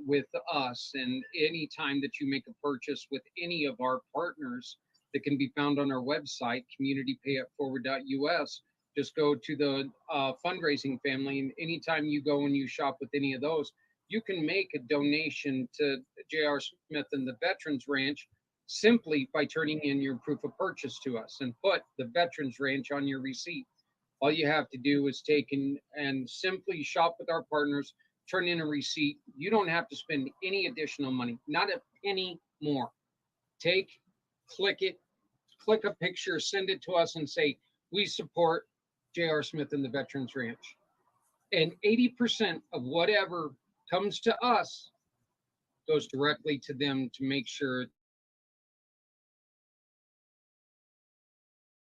with us. And anytime that you make a purchase with any of our partners that can be found on our website, communitypayitforward.us, just go to the fundraising family. And anytime you go and you shop with any of those, you can make a donation to J.R. Smith and the Veterans Ranch simply by turning in your proof of purchase to us and put the Veterans Ranch on your receipt. All you have to do is take and simply shop with our partners, turn in a receipt. You don't have to spend any additional money, not a penny more. Click a picture, send it to us and say, we support J.R. Smith and the Veterans Ranch. And 80% of whatever comes to us goes directly to them to make sure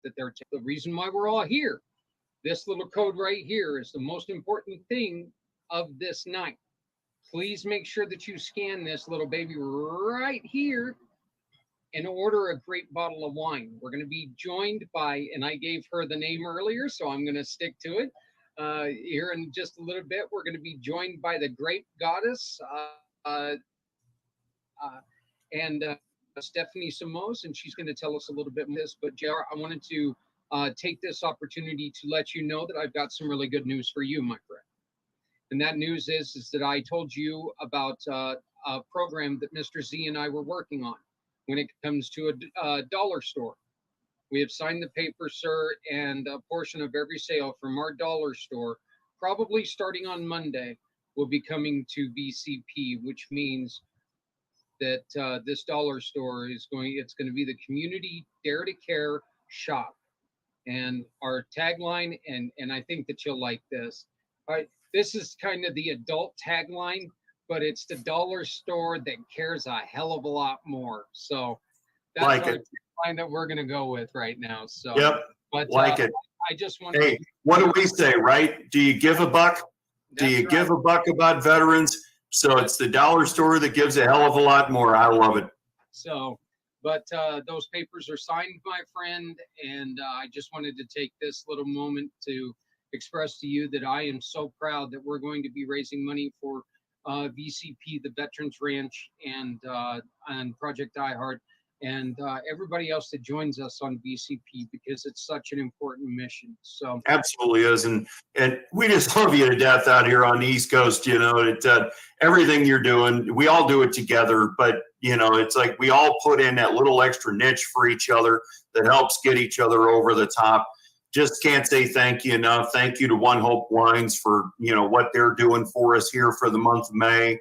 that they're the reason why we're all here. This little code right here is the most important thing of this night. Please make sure that you scan this little baby right here and order a great bottle of wine. We're going to be joined by, and I gave her the name earlier, so I'm going to stick to it. Here in just a little bit, we're going to be joined by the Grape Goddess. and Stephanie Samos, and she's going to tell us a little bit more this. But JR, I wanted to take this opportunity to let you know that I've got some really good news for you, my friend. And that news is that I told you about a program that Mr. Z and I were working on when it comes to a dollar store. We have signed the paper, sir, and a portion of every sale from our dollar store, probably starting on Monday, will be coming to BCP, which means that this dollar store it's going to be the community dare to care shop. And our tagline, and I think that you'll like this. All right, this is kind of the adult tagline, but it's the dollar store that cares a hell of a lot more. So that's Like our it. tagline that we're going to go with right now. So, Yep. but Like it. I just want Hey, to. what do we say, right? Do you give a buck? Do you give a buck about veterans? So it's the dollar store that gives a hell of a lot more. I love it. So, but those papers are signed, my friend, and I just wanted to take this little moment to express to you that I am so proud that we're going to be raising money for VCP, the Veterans Ranch, and Project iHeart, and everybody else that joins us on VCP, because it's such an important mission. So Absolutely is, and we just love you to death out here on the East Coast. You know, everything you're doing, we all do it together. But you know, it's like we all put in that little extra niche for each other that helps get each other over the top. Just can't say thank you enough. Thank you to ONEHOPE Wines for what they're doing for us here for the month of May.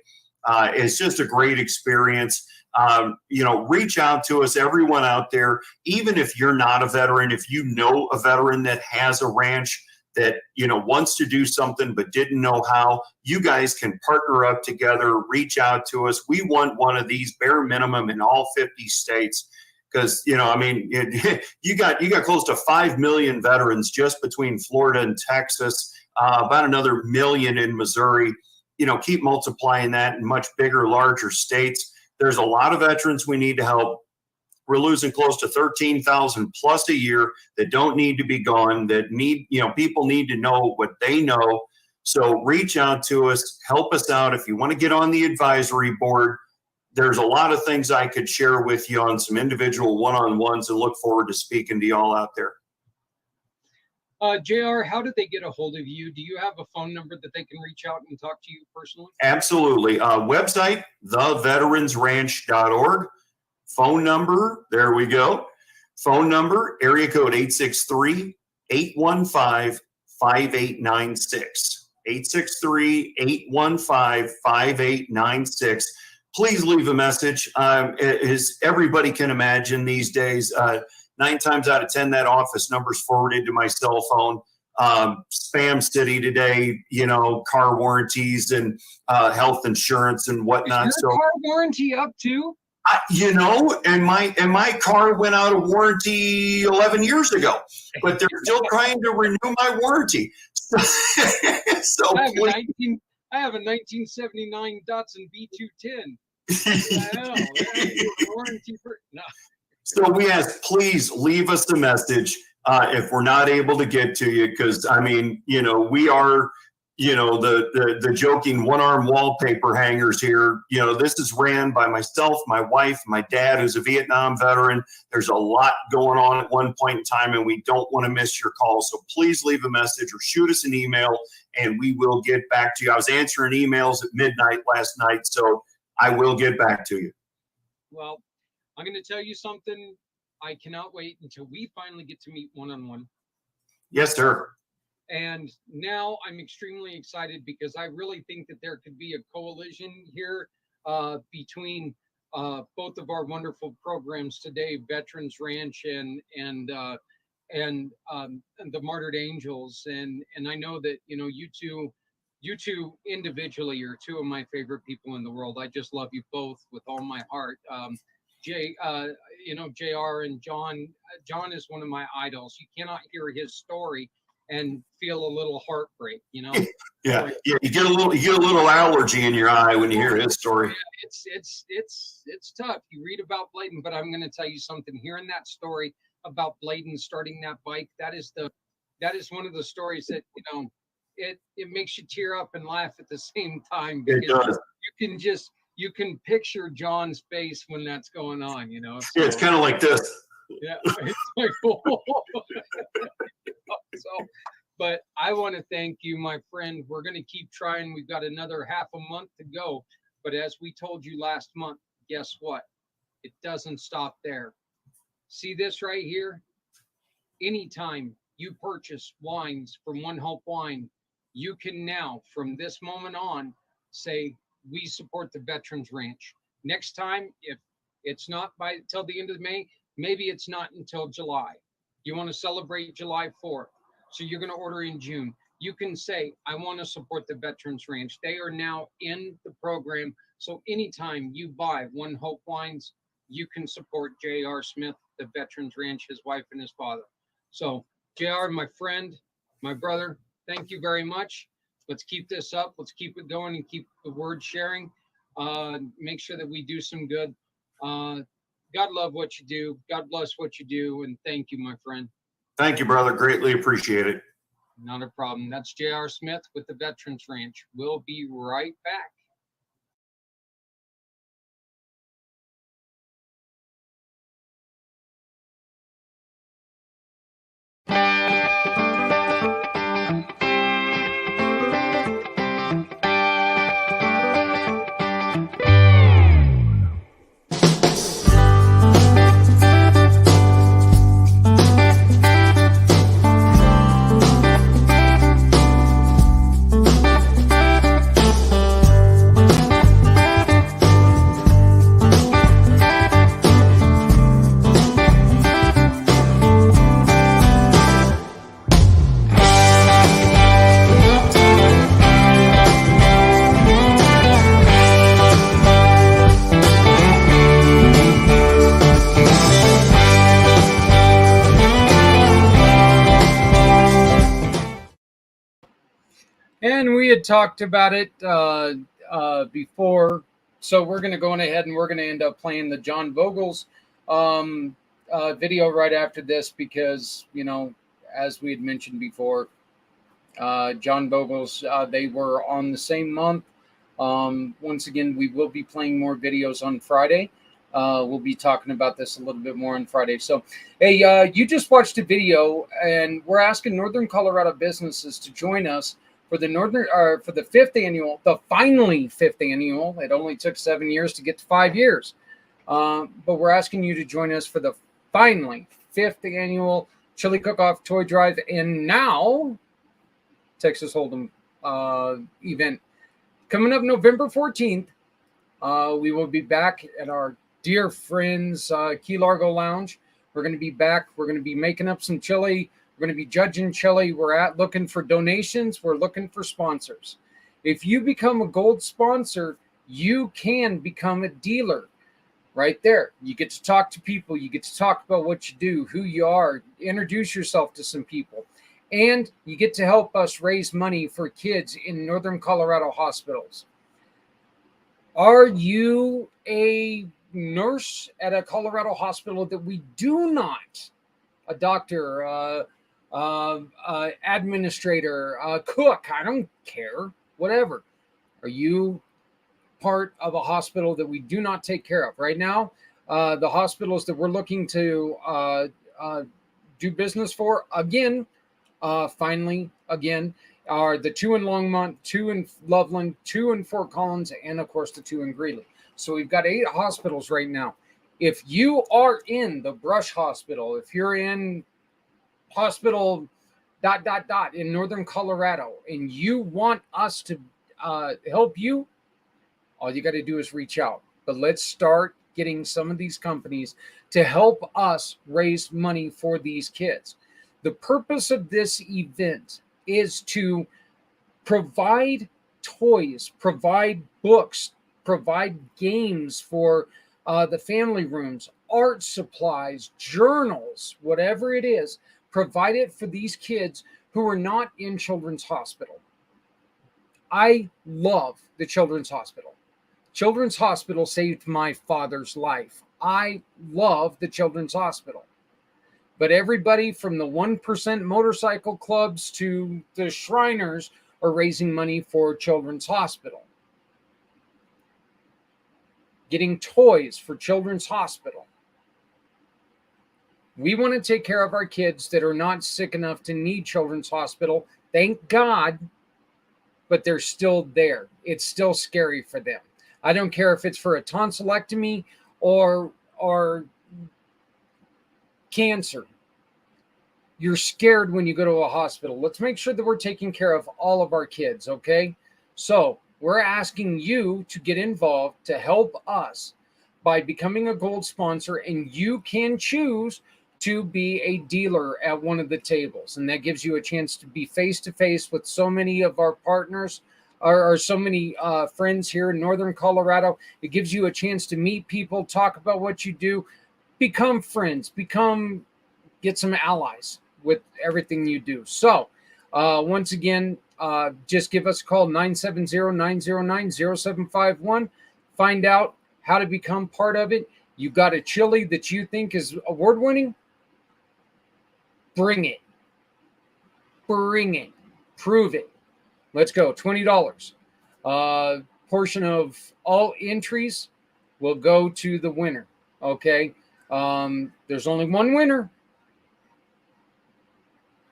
It's just a great experience. Reach out to us, everyone out there, even if you're not a veteran, if you know a veteran that has a ranch that, wants to do something but didn't know how, you guys can partner up together, reach out to us. We want one of these bare minimum in all 50 states. Because, you got close to 5 million veterans just between Florida and Texas, about another million in Missouri. Keep multiplying that in much bigger, larger states. There's a lot of veterans we need to help. We're losing close to 13,000 plus a year that don't need to be gone, that need, people need to know what they know. So reach out to us, help us out. If you want to get on the advisory board, there's a lot of things I could share with you on some individual one-on-ones, and look forward to speaking to y'all out there. JR, how did they get a hold of you? Do you have a phone number that they can reach out and talk to you personally? Absolutely. Website, theveteransranch.org. Phone number, there we go. Phone number, area code 863-815-5896. 863-815-5896. Please leave a message. As everybody can imagine these days, 9 times out of 10, that office number is forwarded to my cell phone. Spam city today, car warranties and health insurance and whatnot. Is your car warranty up too? And my car went out of warranty 11 years ago, but they're still trying to renew my warranty. So I have a 1979 Datsun B210. No. So we ask, please leave us a message if we're not able to get to you, because we are, the joking one-arm wallpaper hangers here. This is ran by myself, my wife, my dad, who's a Vietnam veteran. There's a lot going on at one point in time, and we don't want to miss your call. So please leave a message or shoot us an email, and we will get back to you. I was answering emails at midnight last night, so I will get back to you. Well, I'm going to tell you something. I cannot wait until we finally get to meet one-on-one. Yes, sir. And now I'm extremely excited, because I really think that there could be a coalition here between both of our wonderful programs today, Veterans Ranch and the Martyred Angels. And I know that, you two individually are two of my favorite people in the world. I just love you both with all my heart. JR and John. John is one of my idols. You cannot hear his story and feel a little heartbreak. Yeah. You get a little allergy in your eye when you hear his story. It's tough. You read about Bladen, but I'm going to tell you something. Hearing that story about Bladen starting that bike, that is one of the stories that it makes you tear up and laugh at the same time, because you can picture John's face when that's going on, you know. Yeah, it's kind of like this. Yeah, it's like, so, but I want to thank you, my friend. We're going to keep trying. We've got another half a month to go. But as we told you last month, guess what? It doesn't stop there. See this right here? Anytime you purchase wines from One Hope Wine, you can now, from this moment on, say, we support the Veterans Ranch. Next time, if it's not by till the end of May, maybe it's not until July. You want to celebrate July 4th. So you're going to order in June. You can say, I want to support the Veterans Ranch. They are now in the program. So anytime you buy One Hope Wines, you can support J.R. Smith, the Veterans Ranch, his wife and his father. So JR, my friend, my brother, thank you very much. Let's keep this up. Let's keep it going and keep the word sharing. Make sure that we do some good. God love what you do. God bless what you do. And thank you, my friend. Thank you, brother. Greatly appreciate it. Not a problem. That's J.R. Smith with the Veterans Ranch. We'll be right back. And we had talked about it before, so we're going to go on ahead and we're going to end up playing the John Vogel's video right after this because, you know, as we had mentioned before, John Vogel's, they were on the same month. Once again, we will be playing more videos on Friday. We'll be talking about this a little bit more on Friday. So, hey, you just watched a video, and we're asking Northern Colorado businesses to join us for the fifth annual, the finally fifth annual. It only took 7 years to get to 5 years, but we're asking you to join us for the finally fifth annual Chili Cook-Off Toy Drive, and now Texas Hold'em event coming up November 14th. We will be back at our dear friends Key Largo Lounge. We're going to be back. We're going to be making up some chili. We're going to be judging chili. We're looking for donations. We're looking for sponsors. If you become a gold sponsor, you can become a dealer right there. You get to talk to people. You get to talk about what you do, who you are, introduce yourself to some people. And you get to help us raise money for kids in Northern Colorado hospitals. Are you a nurse at a Colorado hospital that we do not, a doctor, administrator, cook, I don't care, whatever. Are you part of a hospital that we do not take care of? Right now, the hospitals that we're looking to do business for, again, finally, again, are the 2 in Longmont, 2 in Loveland, 2 in Fort Collins, and of course the 2 in Greeley. So we've got 8 hospitals right now. If you are in the Brush Hospital, if you're in hospital ... in Northern Colorado, and you want us to help you, all you got to do is reach out. But let's start getting some of these companies to help us raise money for these kids. The purpose of this event is to provide toys, provide books, provide games for the family rooms, art supplies, journals, whatever it is. Provide it for these kids who are not in Children's Hospital. I love the Children's Hospital. Children's Hospital saved my father's life. I love the Children's Hospital. But everybody from the 1% motorcycle clubs to the Shriners are raising money for Children's Hospital. getting toys for Children's Hospital. We want to take care of our kids that are not sick enough to need Children's Hospital. Thank God, but they're still there. It's still scary for them. I don't care if it's for a tonsillectomy or cancer. You're scared when you go to a hospital. Let's make sure that we're taking care of all of our kids, okay? So we're asking you to get involved to help us by becoming a gold sponsor, and you can choose to be a dealer at one of the tables. And that gives you a chance to be face-to-face with so many of our partners or so many friends here in Northern Colorado. It gives you a chance to meet people, talk about what you do, become friends, get some allies with everything you do. So once again, just give us a call, 970-909-0751. Find out how to become part of it. You got a chili that you think is award-winning? Bring it. Bring it. Prove it. Let's go. $20. Portion of all entries will go to the winner. Okay. There's only one winner.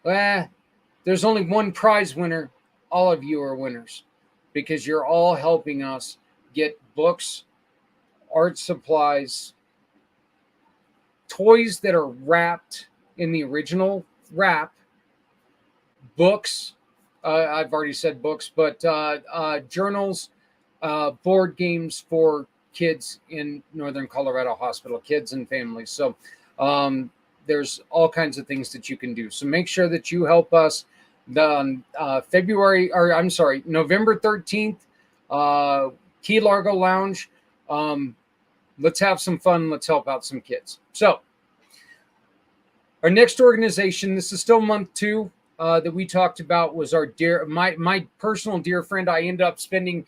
There's only one prize winner. All of you are winners because you're all helping us get books, art supplies, toys that are wrapped in the original wrap, books. I've already said books, but journals, board games for kids in Northern Colorado Hospital, kids and families. So there's all kinds of things that you can do. So make sure that you help us. The November 13th, Key Largo Lounge. Let's have some fun. Let's help out some kids. So our next organization, this is still month 2 that we talked about, was my personal dear friend. I ended up spending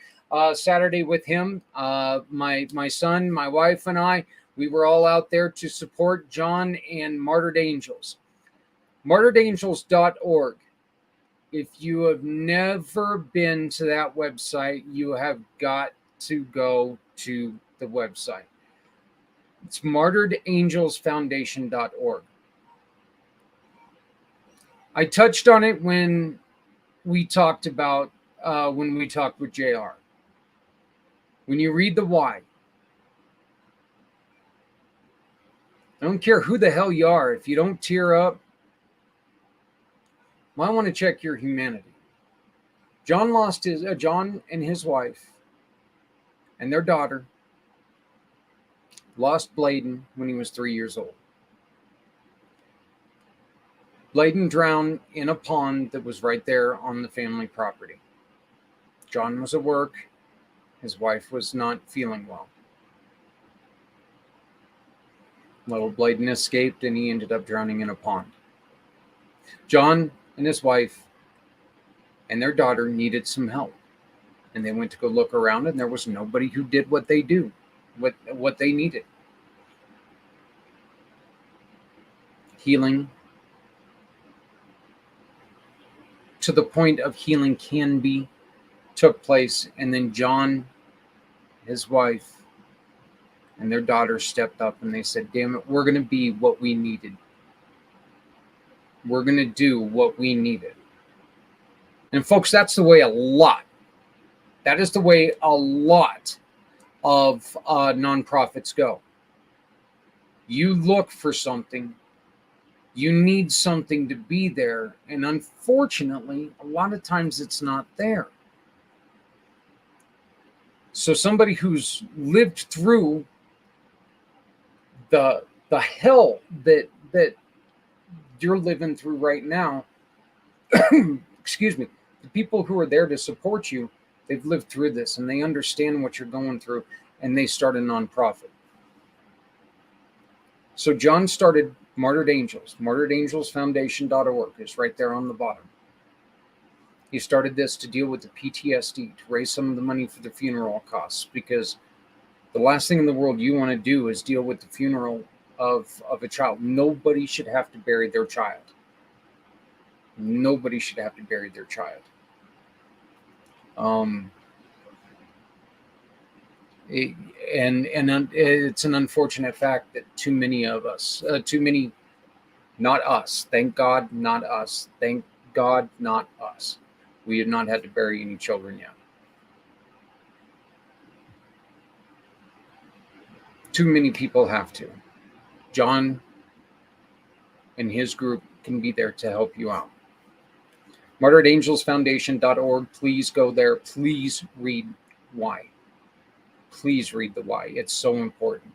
Saturday with him. My son, my wife, and I, we were all out there to support John and Martyred Angels. MartyredAngels.org. If you have never been to that website, you have got to go to the website. It's MartyredAngelsFoundation.org. I touched on it when we talked with JR. When you read the why, I don't care who the hell you are. If you don't tear up, might want to check your humanity. John and his wife and their daughter lost Bladen when he was 3 years old. Bladen drowned in a pond that was right there on the family property. John was at work. His wife was not feeling well. Little Bladen escaped and he ended up drowning in a pond. John and his wife and their daughter needed some help. And they went to go look around, and there was nobody who did what they do, what they needed. Healing, to the point of healing took place. And then John, his wife, and their daughter stepped up and they said, damn it, we're going to be what we needed. We're going to do what we needed. And folks, that's the way that is the way a lot of nonprofits go. You look for something, you need something to be there, and unfortunately, a lot of times it's not there. So somebody who's lived through the hell that you're living through right now, excuse me, the people who are there to support you, they've lived through this and they understand what you're going through, and they start a nonprofit. So John started Martyred Angels. MartyredAngelsFoundation.org is right there on the bottom. He started this to deal with the PTSD, to raise some of the money for the funeral costs, because the last thing in the world you want to do is deal with the funeral of a child. Nobody should have to bury their child. Nobody should have to bury their child. And it's an unfortunate fact that too many of us, not us, thank God, not us, thank God, not us. We have not had to bury any children yet. Too many people have to. John and his group can be there to help you out. MartyredAngelsFoundation.org. Please go there. Please read why. Please read the why. It's so important.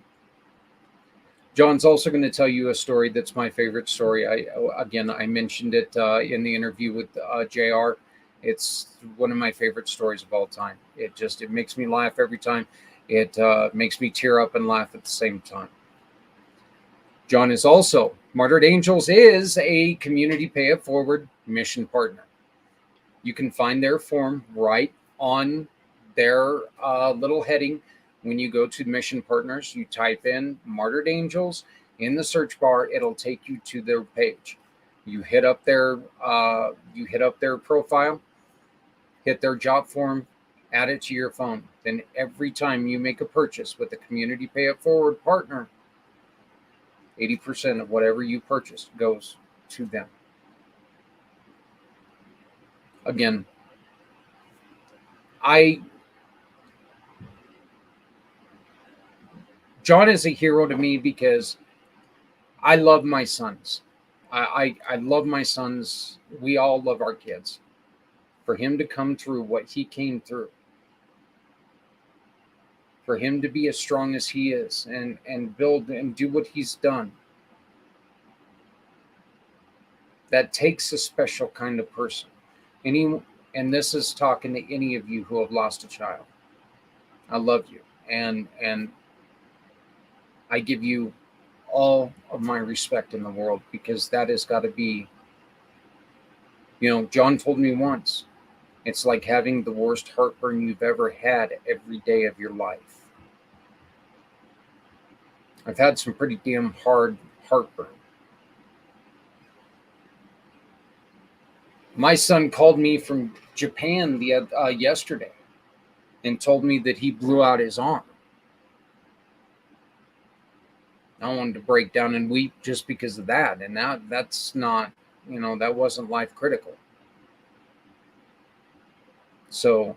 John's also going to tell you a story that's my favorite story. I mentioned it in the interview with JR. It's one of my favorite stories of all time. It makes me laugh every time. It makes me tear up and laugh at the same time. John is also, Martyred Angels is a community pay it forward mission partner. You can find their form right on their little heading. When you go to Mission Partners, you type in Martyred Angels in the search bar. It'll take you to their page. You hit up their profile, hit their job form, add it to your phone. Then every time you make a purchase with a community pay it forward partner, 80% of whatever you purchase goes to them. Again, John is a hero to me because I love my sons. I love my sons. We all love our kids. For him to come through what he came through, for him to be as strong as he is and build and do what he's done, that takes a special kind of person. And this is talking to any of you who have lost a child. I love you. And I give you all of my respect in the world, because that has got to be, John told me once, it's like having the worst heartburn you've ever had every day of your life. I've had some pretty damn hard heartburn. My son called me from Japan yesterday and told me that he blew out his arm. I wanted to break down and weep just because of that. And that's not, that wasn't life critical. So,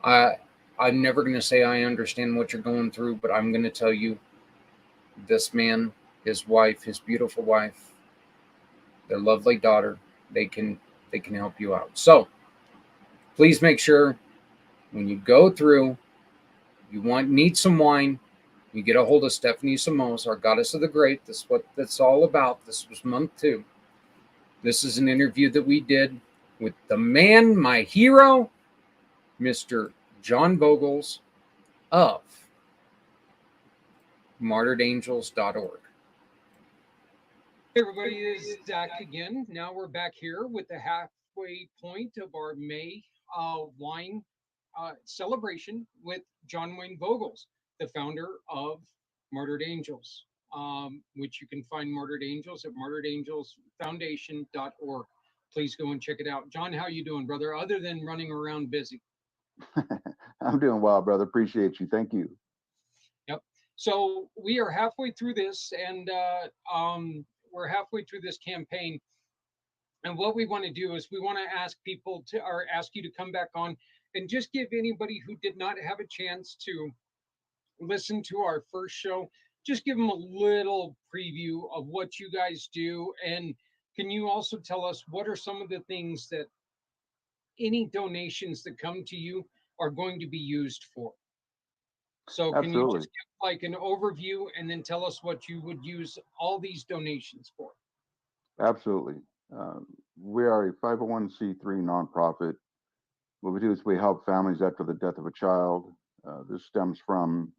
I'm never going to say I understand what you're going through, but I'm going to tell you, this man, his wife, his beautiful wife, their lovely daughter, they can help you out. So please make sure when you go through, need some wine, you get a hold of Stephanie Samos, our goddess of the grape. This is what that's all about. This was month 2. This is an interview that we did with the man, my hero, Mr. John Vogels of martyredangels.org. Hey everybody, is Zach again. Now we're back here with the halfway point of our May wine celebration with John Wayne Vogels, the founder of Martyred Angels, which you can find Martyred Angels at martyredangelsfoundation.org. Please go and check it out. John, how you doing, brother, other than running around busy? I'm doing well, brother. Appreciate you. Thank you. Yep. So we are halfway through this, and we're halfway through this campaign. And what we want to do is we want to ask people to, or ask you to come back on and just give anybody who did not have a chance to listen to our first show, just give them a little preview of what you guys do. And can you also tell us what are some of the things that any donations that come to you are going to be used for? So can you just give like an overview and then tell us what you would use all these donations for? Absolutely. We are a 501c3 nonprofit. What we do is we help families after the death of a child. This stems from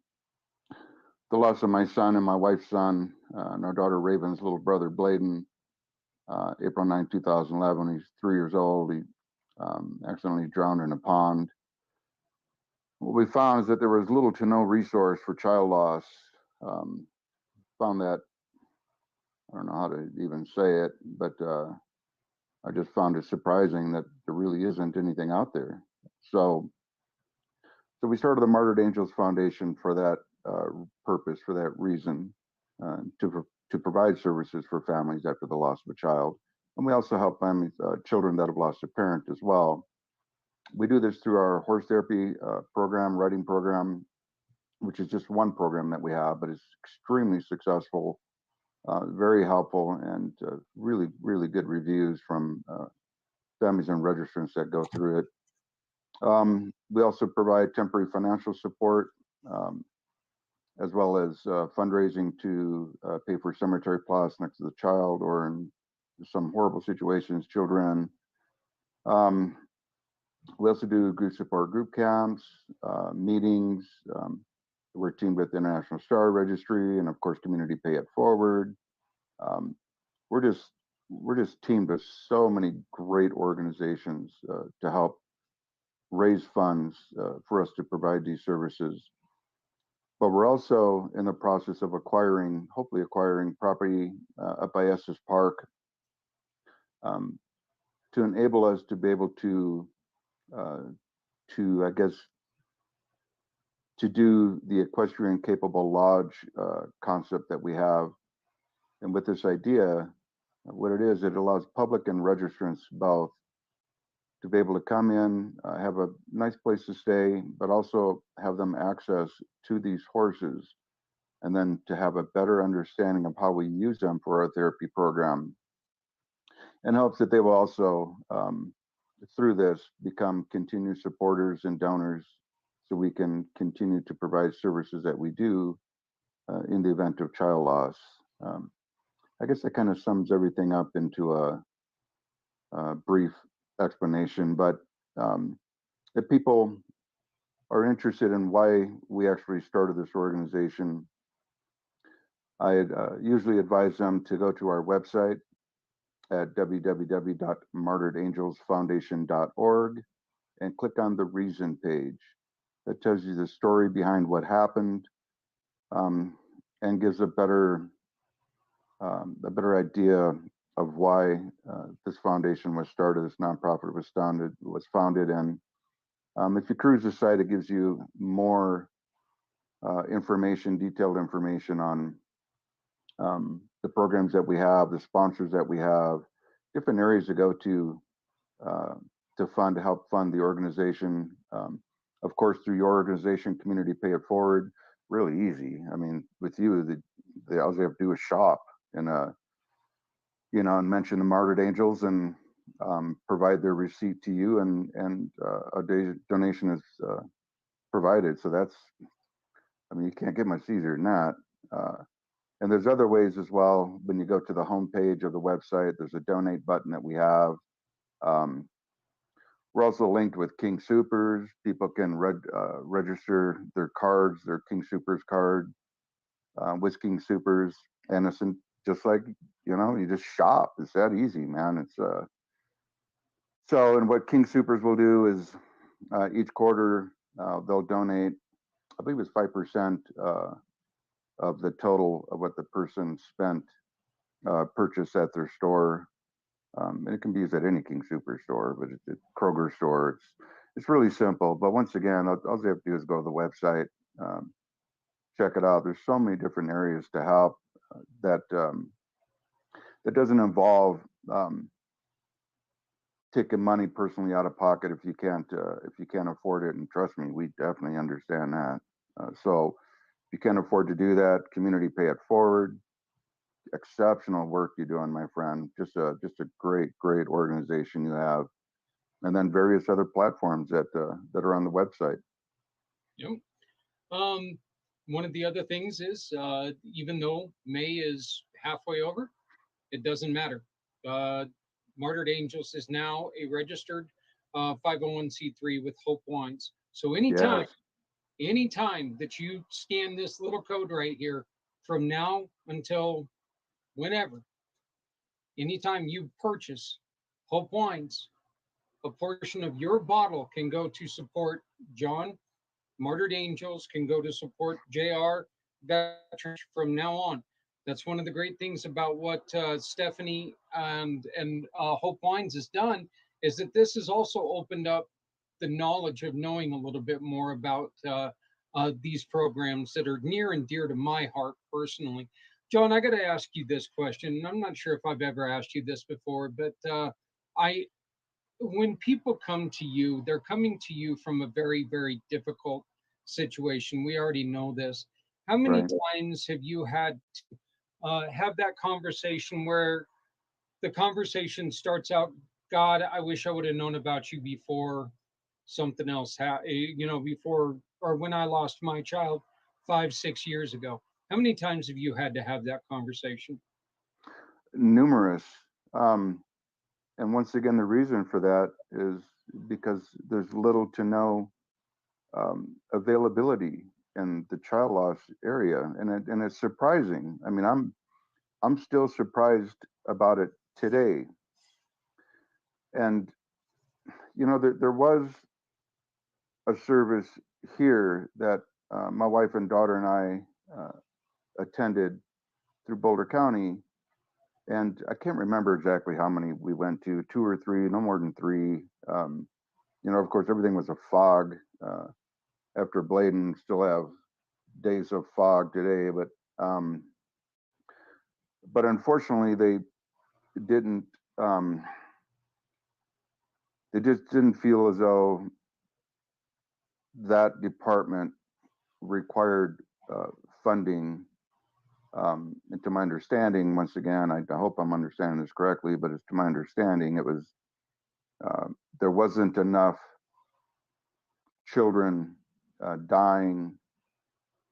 the loss of my son and my wife's son, and our daughter Raven's little brother Bladen, April 9, 2011. He's 3 years old. He accidentally drowned in a pond. What we found is that there was little to no resource for child loss. Found that, I don't know how to even say it, but I just found it surprising that there really isn't anything out there. So So we started the Martyred Angels Foundation for that purpose, for that reason, to provide services for families after the loss of a child. And we also help families, children that have lost a parent as well. We do this through our horse therapy program, riding program, which is just one program that we have, but it's extremely successful, very helpful, and really, really good reviews from families and registrants that go through it. We also provide temporary financial support, as well as fundraising to pay for cemetery plots next to the child, or in some horrible situations, children. We also do group support, group camps, meetings. We're teamed with the International Star Registry, and of course, Community Pay It Forward. We're just teamed with so many great organizations to help raise funds for us to provide these services. But we're also in the process of hopefully acquiring property up by Estes Park, to enable us to be able to I guess, to do the equestrian capable lodge concept that we have. And with this idea, what it is, it allows public and registrants both to be able to come in, have a nice place to stay, but also have them access to these horses, and then to have a better understanding of how we use them for our therapy program. And hopes that they will also, through this, become continued supporters and donors, so we can continue to provide services that we do in the event of child loss. I guess that kind of sums everything up into a brief explanation, but if people are interested in why we actually started this organization, I usually advise them to go to our website at www.martyredangelsfoundation.org and click on the reason page. That tells you the story behind what happened, and gives a better idea of why this foundation was started, this nonprofit was founded. And if you cruise the site, it gives you more detailed information on the programs that we have, the sponsors that we have, different areas to go to help fund the organization. Of course, through your organization, Community Pay It Forward, really easy. I mean, with you, all they have to do is shop and and mention the Martyred Angels, and provide their receipt to you, and a donation is provided. So that's, I mean, you can't get much easier than that. And there's other ways as well. When you go to the homepage of the website, there's a donate button that we have. We're also linked with King Supers. People can register their cards, their King Supers card, with King Supers, and it's just like, you just shop. It's that easy, man. It's and what King Supers will do is each quarter they'll donate, I believe it's 5% of the total of what the person spent purchased at their store. And it can be used at any King Super store, but it's a Kroger store. It's really simple. But once again, all you have to do is go to the website, check it out. There's so many different areas to help that doesn't involve taking money personally out of pocket if you can't afford it. And trust me, we definitely understand that. So if you can't afford to do that, Community Pay It Forward. Exceptional work you're doing, my friend. Just a great organization you have, and then various other platforms that are on the website. Yep. One of the other things is, even though May is halfway over, it doesn't matter. Martyred Angels is now a registered 501c3 with Hope Wines. So anytime that you scan this little code right here, from now until whenever, anytime you purchase Hope Wines, a portion of your bottle can go to support John. Martyred Angels can go to support JR veterans from now on. That's one of the great things about what Stephanie and Hope Wines has done, is that this has also opened up the knowledge of knowing a little bit more about these programs that are near and dear to my heart personally. John, I got to ask you this question, and I'm not sure if I've ever asked you this before, but I when people come to you, they're coming to you from a very, very difficult situation. We already know this. How many Right. times have you had to have that conversation where the conversation starts out, God, I wish I would have known about you before something else, before or when I lost my child 5, 6 years ago? How many times have you had to have that conversation? Numerous. Um, and once again, the reason for that is because there's little to no availability in the child loss area, and it's surprising. I mean, I'm still surprised about it today. And there was a service here that my wife and daughter and I attended through Boulder County, and I can't remember exactly how many we went to, 2 or 3, no more than 3. Of course, everything was a fog. After Bladen, still have days of fog today, but unfortunately, didn't. Um, they just didn't feel as though that department required funding. And to my understanding, once again, I hope I'm understanding this correctly, but it's to my understanding, it was there wasn't enough children dying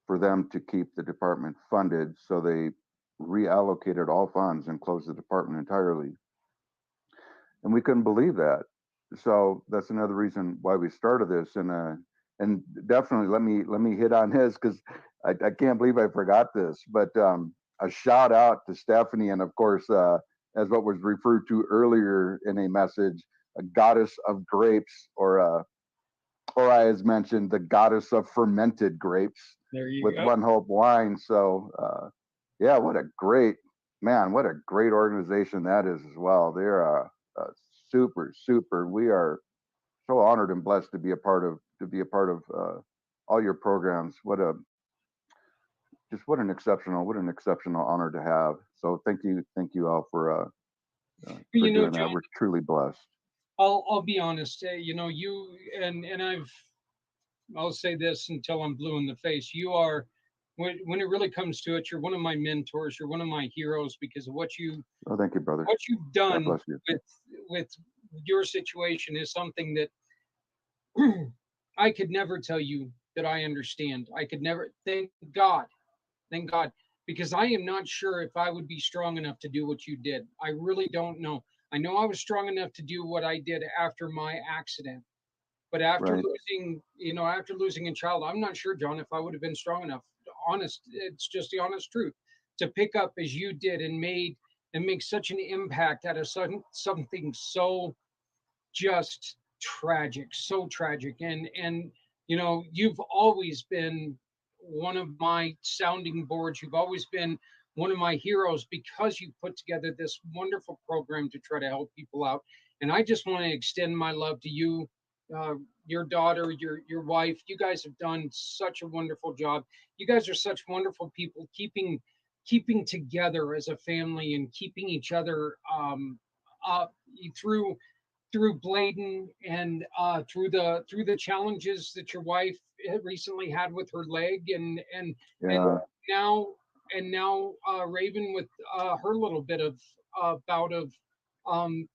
for them to keep the department funded, so they reallocated all funds and closed the department entirely. And we couldn't believe that. So that's another reason why we started this. And definitely let me hit on this, because I can't believe I forgot this. But a shout out to Stephanie, and of course, as what was referred to earlier in a message, a goddess of grapes, or I as mentioned, the goddess of fermented grapes There you with go. ONEHOPE wine. So yeah, what a great organization that is as well. They're super, super. We are so honored and blessed to be a part of all your programs. What an exceptional honor to have. So thank you all for doing that. John, We're truly blessed. I'll be honest. You and I'll say this until I'm blue in the face. You are, when it really comes to it, you're one of my mentors. You're one of my heroes because of Oh, thank you, brother. what you've God done bless you. with your situation is something that I could never tell you that I understand. I could never. Thank God, because I am not sure if I would be strong enough to do what you did. I really don't know. I know I was strong enough to do what I did after my accident, but Right. after losing a child, I'm not sure, John, if I would have been strong enough. Honest, it's just the honest truth, to pick up as you did and make such an impact out of something so just tragic, so tragic. And you've always been one of my sounding boards. You've always been one of my heroes because you put together this wonderful program to try to help people out. And I just want to extend my love to you, uh, your daughter, your wife. You guys have done such a wonderful job. You guys are such wonderful people, keeping together as a family and keeping each other up through Bladen and through the challenges that your wife had recently had with her leg, and Yeah. now Raven with her little bit of bout of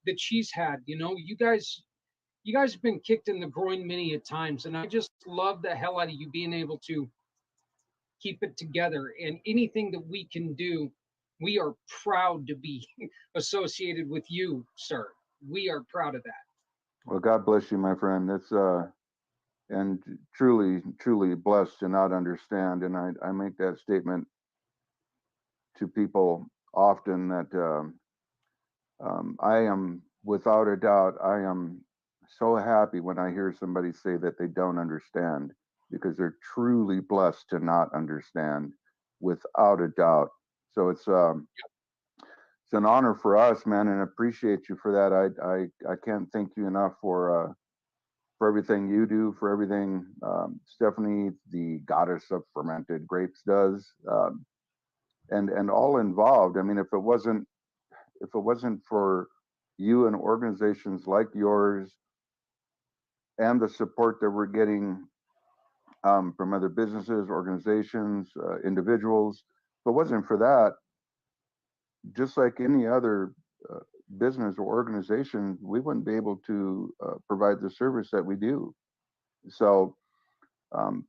that she's had. You guys have been kicked in the groin many a times, and I just love the hell out of you being able to keep it together. And anything that we can do, we are proud to be associated with you, sir. We are proud of that. Well, God bless you, my friend. It's and truly, truly blessed to not understand. And I make that statement to people often that I am, without a doubt, I am so happy when I hear somebody say that they don't understand, because they're truly blessed to not understand, without a doubt. So it's an honor for us, man, and appreciate you for that. I can't thank you enough for everything you do, for everything Stephanie, the goddess of fermented grapes, does, and all involved. I mean, if it wasn't for you and organizations like yours and the support that we're getting from other businesses, organizations, individuals, if it wasn't for that, just like any other business or organization, we wouldn't be able to provide the service that we do. So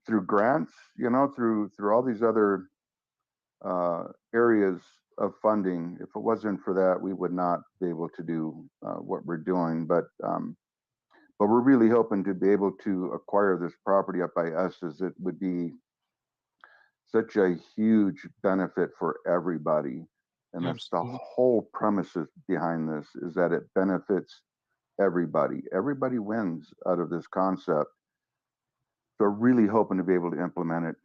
through grants, through all these other areas of funding, if it wasn't for that, we would not be able to do what we're doing. But we're really hoping to be able to acquire this property up by us, as it would be such a huge benefit for everybody. And that's the whole premises behind this, is that it benefits everybody. Everybody wins out of this concept. So we're really hoping to be able to implement it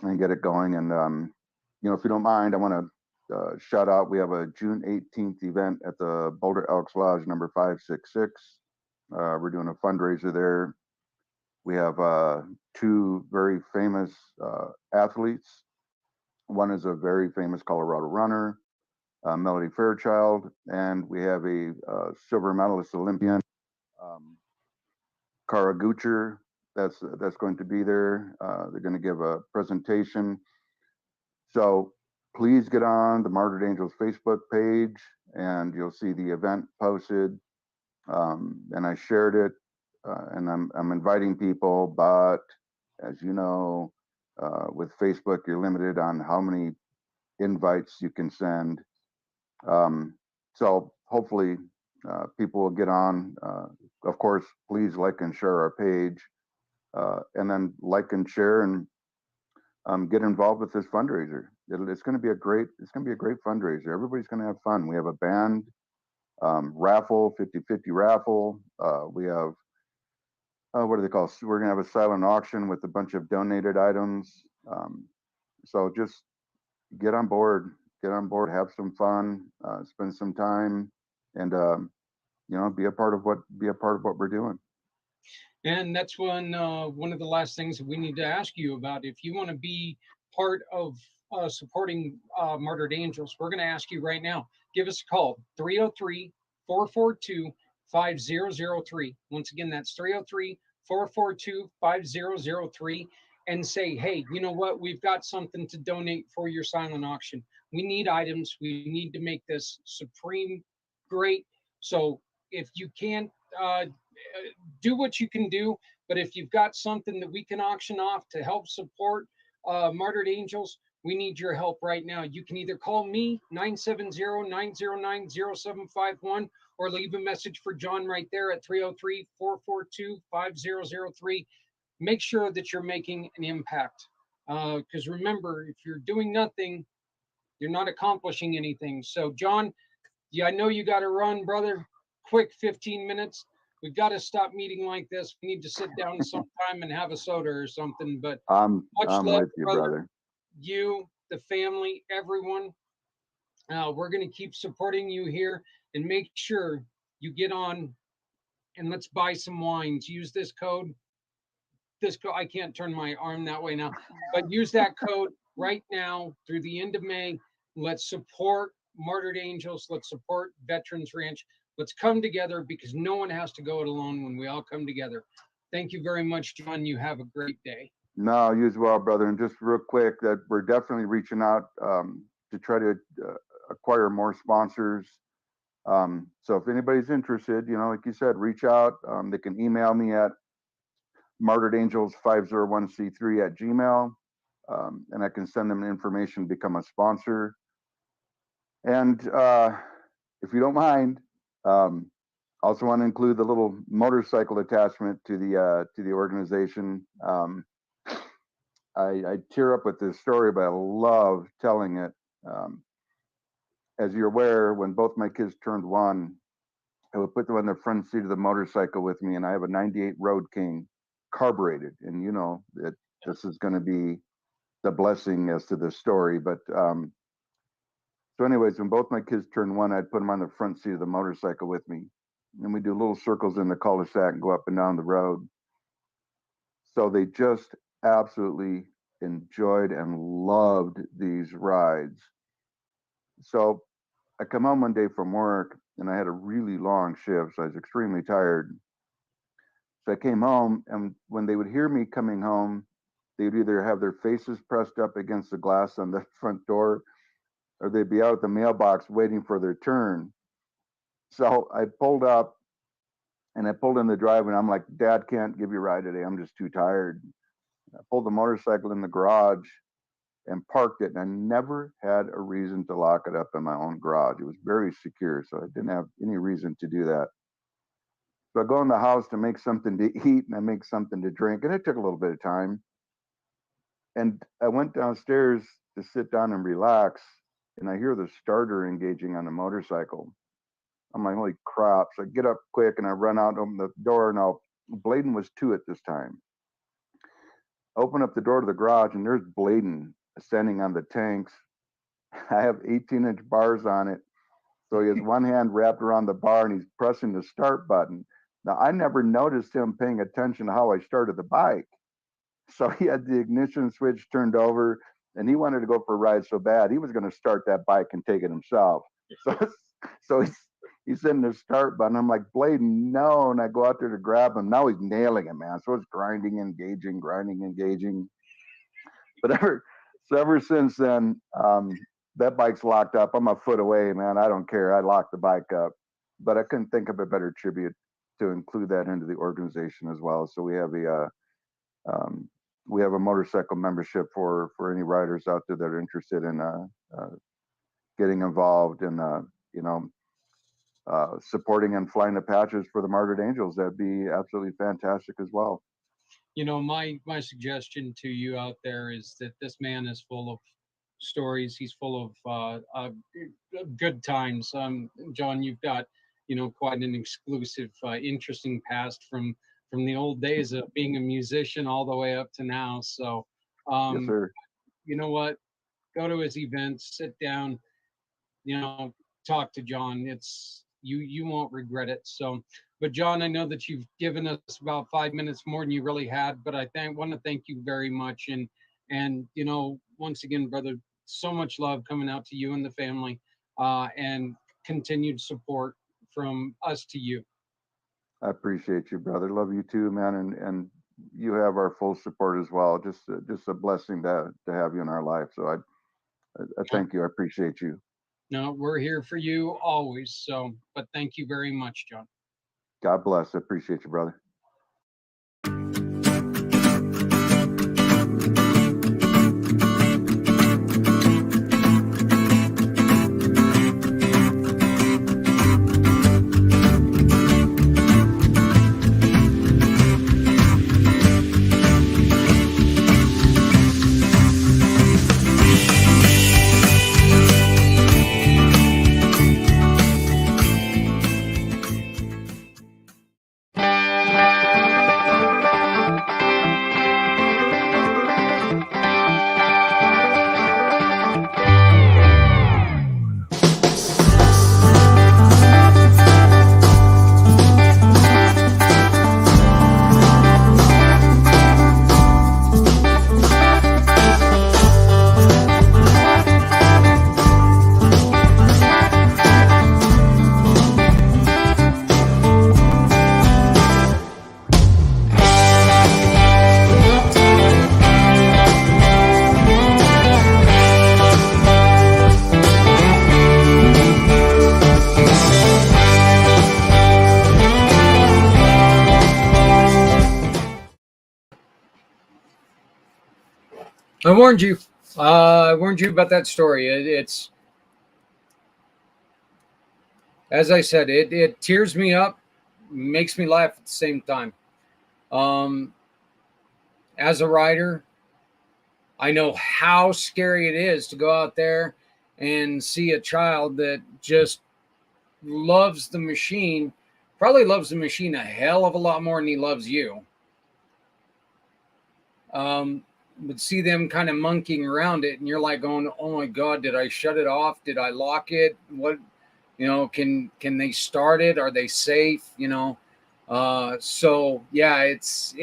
and get it going. And, if you don't mind, I want to shout out, we have a June 18th event at the Boulder Elks Lodge number 566. We're doing a fundraiser there. We have two very famous athletes. One is a very famous Colorado runner, Melody Fairchild, and we have a silver medalist Olympian, Kara Gucher, that's going to be there. They're going to give a presentation. So please get on the Martyred Angels Facebook page, and you'll see the event posted. And I shared it, and I'm inviting people, but as you know, with Facebook, you're limited on how many invites you can send. So hopefully people will get on. Of course, please like and share our page, and then like and share and get involved with this fundraiser. It's going to be a great fundraiser. Everybody's going to have fun. We have a band raffle, 50-50 raffle. We have what do they call? We're going to have a silent auction with a bunch of donated items. So just get on board, have some fun, spend some time, and be a part of what we're doing. And that's one of the last things that we need to ask you about. If you want to be part of supporting Martyred Angels, we're going to ask you right now. Give us a call, 303-442-5003. Once again, that's 303-442-5003. And say, hey, you know what? We've got something to donate for your silent auction. We need items. We need to make this supreme great. So if you can't do what you can do, but if you've got something that we can auction off to help support Martyred Angels, we need your help right now. You can either call me, 970-909-0751, or leave a message for John right there at 303-442-5003. Make sure that you're making an impact. Because remember, if you're doing nothing, you're not accomplishing anything. So, John, I know you got to run, brother. Quick 15 minutes. We've got to stop meeting like this. We need to sit down sometime and have a soda or something. But I'm with you, brother. You, the family, everyone. We're going to keep supporting you here, and make sure you get on and let's buy some wines. Use this code. I can't turn my arm that way now, but use that code right now through the end of May. Let's support Martyred Angels. Let's support Veterans Ranch. Let's come together, because no one has to go it alone when we all come together. Thank you very much, John. You have a great day. No, you as well, brother. And just real quick, that we're definitely reaching out to try to acquire more sponsors. So if anybody's interested, like you said, reach out. They can email me at martyredangels501c3@gmail, and I can send them information to become a sponsor. And if you don't mind, also want to include the little motorcycle attachment to the organization. I tear up with this story, but I love telling it. As you're aware, when both my kids turned 1, I would put them in the front seat of the motorcycle with me, and I have a 98 Road King carbureted, and that this is going to be the blessing as to the story. But so anyways, when both my kids turned 1, I'd put them on the front seat of the motorcycle with me, and we do little circles in the cul-de-sac and go up and down the road. So they just absolutely enjoyed and loved these rides. So I come home one day from work and I had a really long shift, so I was extremely tired. So I came home, and when they would hear me coming home, they would either have their faces pressed up against the glass on the front door, or they'd be out at the mailbox waiting for their turn. So I pulled up and I pulled in the driveway, and I'm like, Dad can't give you a ride today. I'm just too tired. I pulled the motorcycle in the garage and parked it, and I never had a reason to lock it up in my own garage. It was very secure, so I didn't have any reason to do that. So I go in the house to make something to eat, and I make something to drink, and it took a little bit of time. And I went downstairs to sit down and relax, and I hear the starter engaging on the motorcycle. I'm like, holy crap. So I get up quick and I run out, open the door. Now, Bladen was 2 at this time. Open up the door to the garage, and there's Bladen standing on the tanks. I have 18-inch bars on it. So he has one hand wrapped around the bar and he's pressing the start button. Now, I never noticed him paying attention to how I started the bike. So he had the ignition switch turned over, and he wanted to go for a ride so bad, he was going to start that bike and take it himself. So he's in the start button. I'm like, Bladen, no. And I go out there to grab him. Now he's nailing it, man. So it's grinding, engaging. But ever since then, that bike's locked up. I'm a foot away, man. I don't care. I locked the bike up. But I couldn't think of a better tribute to include that into the organization as well. So we have a motorcycle membership for any riders out there that are interested in getting involved and supporting and flying the patches for the Martyred Angels. That'd be absolutely fantastic as well. My suggestion to you out there is that this man is full of stories. He's full of good times. John, you've got quite an exclusive, interesting past from the old days of being a musician all the way up to now. So, Yes, sir. you know what? Go to his events, sit down, talk to John. It's you won't regret it. So, but John, I know that you've given us about 5 minutes more than you really had, but I want to thank you very much. And once again, brother, so much love coming out to you and the family, and continued support from us to you. I appreciate you, brother. Love you too, man. And you have our full support as well. Just a blessing to have you in our life. So I thank you. I appreciate you. No, we're here for you always. So, but thank you very much, John. God bless. I appreciate you, brother. I warned you. I warned you about that story. It's, as I said, it tears me up, makes me laugh at the same time. As a rider, I know how scary it is to go out there and see a child that just loves the machine, probably loves the machine a hell of a lot more than he loves you. But see them kind of monkeying around it, and you're like going, oh my God, did I shut it off? Did I lock it? What? Can they start it? Are they safe? So yeah, it's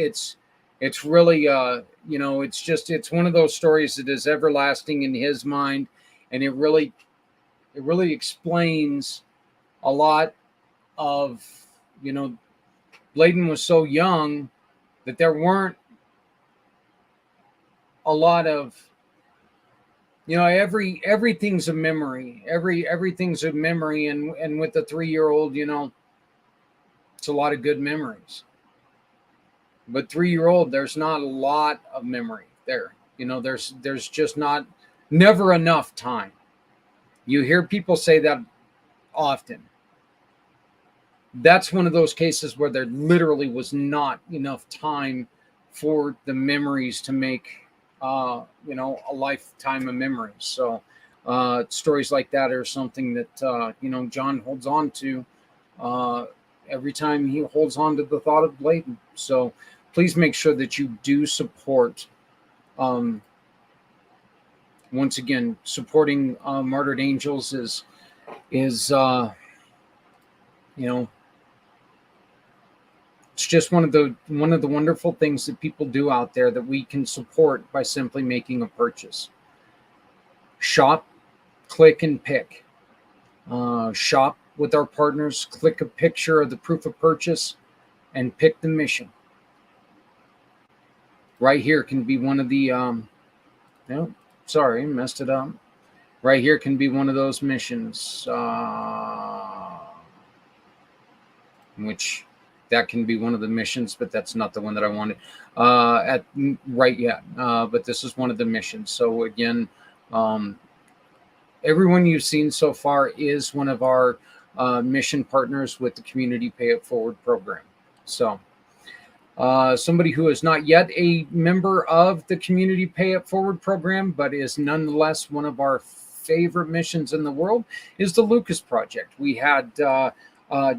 really it's one of those stories that is everlasting in his mind, and it really explains a lot of, Bladen was so young that there weren't a lot of, everything's a memory. Everything's a memory, and with the 3-year-old, it's a lot of good memories. But 3-year-old, there's not a lot of memory there. There's just never enough time. You hear people say that often. That's one of those cases where there literally was not enough time for the memories to make a lifetime of memories. So stories like that are something that John holds on to every time he holds on to the thought of Bladen. So please make sure that you do support. Once again, supporting Martyred Angels is it's just one of the wonderful things that people do out there that we can support by simply making a purchase. Shop, click, and pick. Shop with our partners, click a picture of the proof of purchase, and pick the mission. Right here can be one of the sorry, messed it up. Right here can be one of those missions, which that can be one of the missions, but that's not the one that I wanted right yet. But this is one of the missions. So again, everyone you've seen so far is one of our mission partners with the Community Pay It Forward program. So somebody who is not yet a member of the Community Pay It Forward program, but is nonetheless one of our favorite missions in the world, is the Lucas Project. We had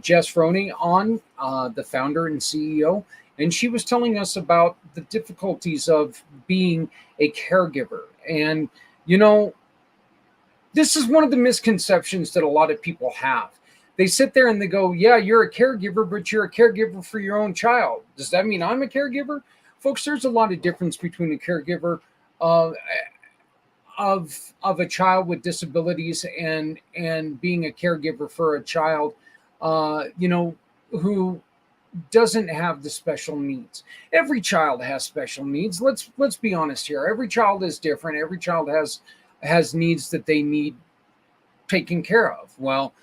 Jess Roney on, the founder and CEO, and she was telling us about the difficulties of being a caregiver. And, this is one of the misconceptions that a lot of people have. They sit there and they go, yeah, you're a caregiver, but you're a caregiver for your own child. Does that mean I'm a caregiver? Folks, there's a lot of difference between a caregiver of a child with disabilities and being a caregiver for a child, who doesn't have the special needs. Every child has special needs. Let's be honest here. Every child is different. Every child has needs that they need taken care of. Well,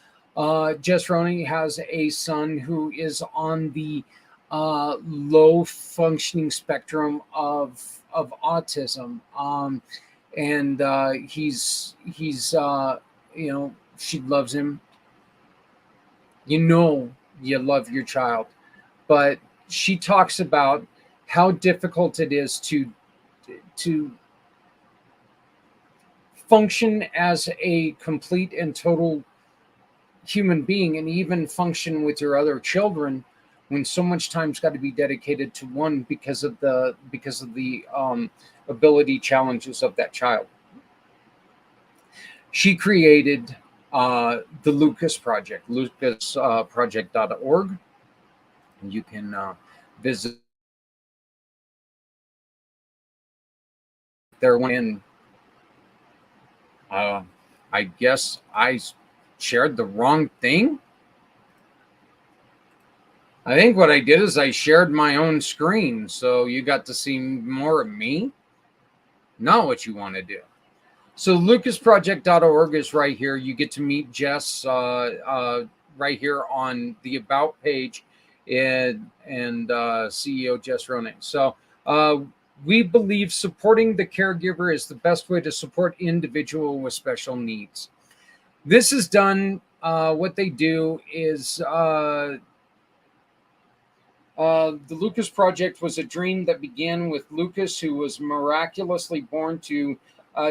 Jess Roney has a son who is on the low functioning spectrum of autism, and he's she loves him. You love your child, but she talks about how difficult it is to function as a complete and total human being, and even function with your other children, when so much time's got to be dedicated to one because of the ability challenges of that child. She created the Lucas Project, lucasproject.org. You can visit there. When I guess I shared the wrong thing. I think what I did is I shared my own screen, so you got to see more of me, not what you want to do. So lucasproject.org is right here. You get to meet Jess right here on the About page, and CEO Jess Roney. So we believe supporting the caregiver is the best way to support individual with special needs. This is done. What they do is the Lucas Project was a dream that began with Lucas, who was miraculously born to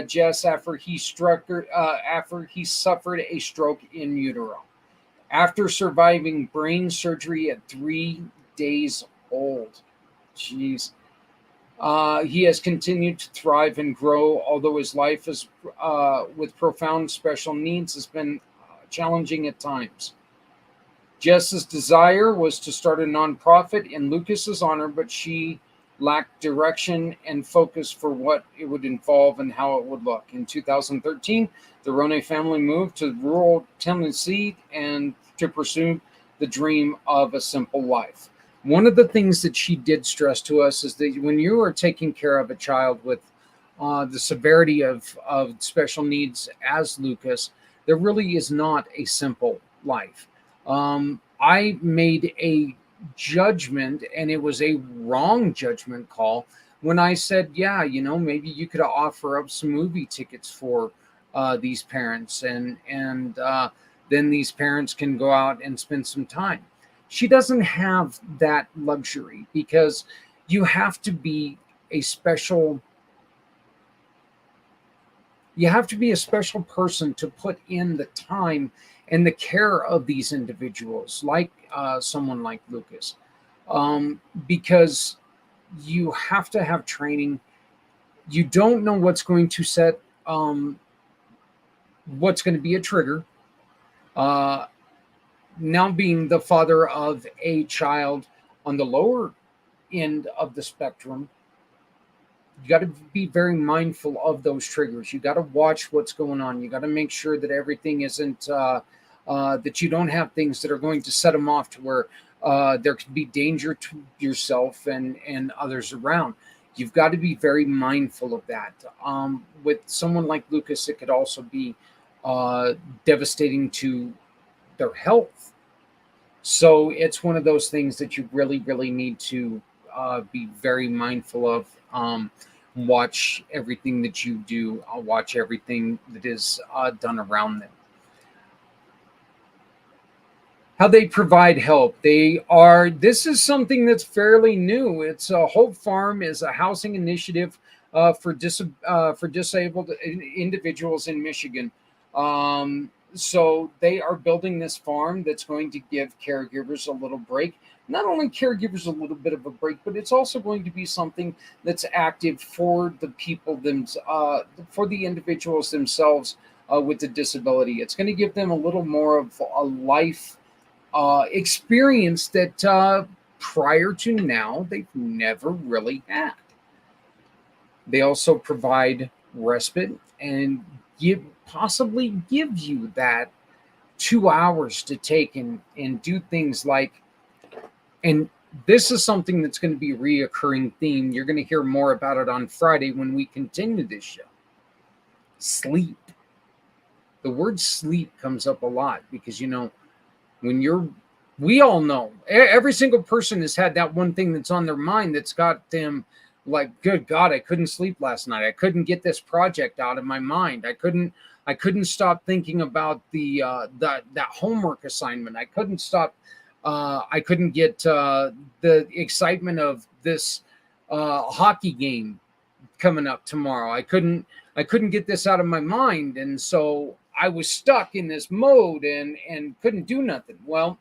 Jess after he suffered a stroke in utero. After surviving brain surgery at 3 days old. Jeez. He has continued to thrive and grow, although his life is with profound special needs has been challenging at times. Jess's desire was to start a nonprofit in Lucas's honor, but she lacked direction and focus for what it would involve and how it would look. In 2013, the Roney family moved to rural Tennessee and to pursue the dream of a simple life. One of the things that she did stress to us is that when you are taking care of a child with the severity of special needs as Lucas, there really is not a simple life. I made a judgment, and it was a wrong judgment call when I said, yeah, maybe you could offer up some movie tickets for these parents, and then these parents can go out and spend some time. She doesn't have that luxury because you have to be a special person to put in the time and the care of these individuals, like someone like Lucas, because you have to have training. You don't know what's going to set, what's going to be a trigger. Now, being the father of a child on the lower end of the spectrum, you got to be very mindful of those triggers. You got to watch what's going on. You got to make sure that everything isn't, that you don't have things that are going to set them off to where there could be danger to yourself and others around. You've got to be very mindful of that. With someone like Lucas, it could also be devastating to their health. So it's one of those things that you really, really need to be very mindful of. Watch everything that you do. I'll watch everything that is done around them. How they provide help. This is something that's fairly new. It's Hope Farm is a housing initiative for disabled individuals in Michigan. So they are building this farm that's going to give caregivers a little break. Not only caregivers a little bit of a break, but it's also going to be something that's active for the people for the individuals themselves with the disability. It's going to give them a little more of a life experience that prior to now they've never really had. They also provide respite and possibly give you that 2 hours to take and do things like, and this is something that's going to be a reoccurring theme. You're going to hear more about it on Friday when we continue this show. Sleep. The word sleep comes up a lot because, we all know, every single person has had that one thing that's on their mind that's got them like, good God, I couldn't sleep last night. I couldn't get this project out of my mind. I couldn't stop thinking about that homework assignment. I couldn't stop. I couldn't get the excitement of this hockey game coming up tomorrow. I couldn't get this out of my mind, and so I was stuck in this mode and couldn't do nothing. Well,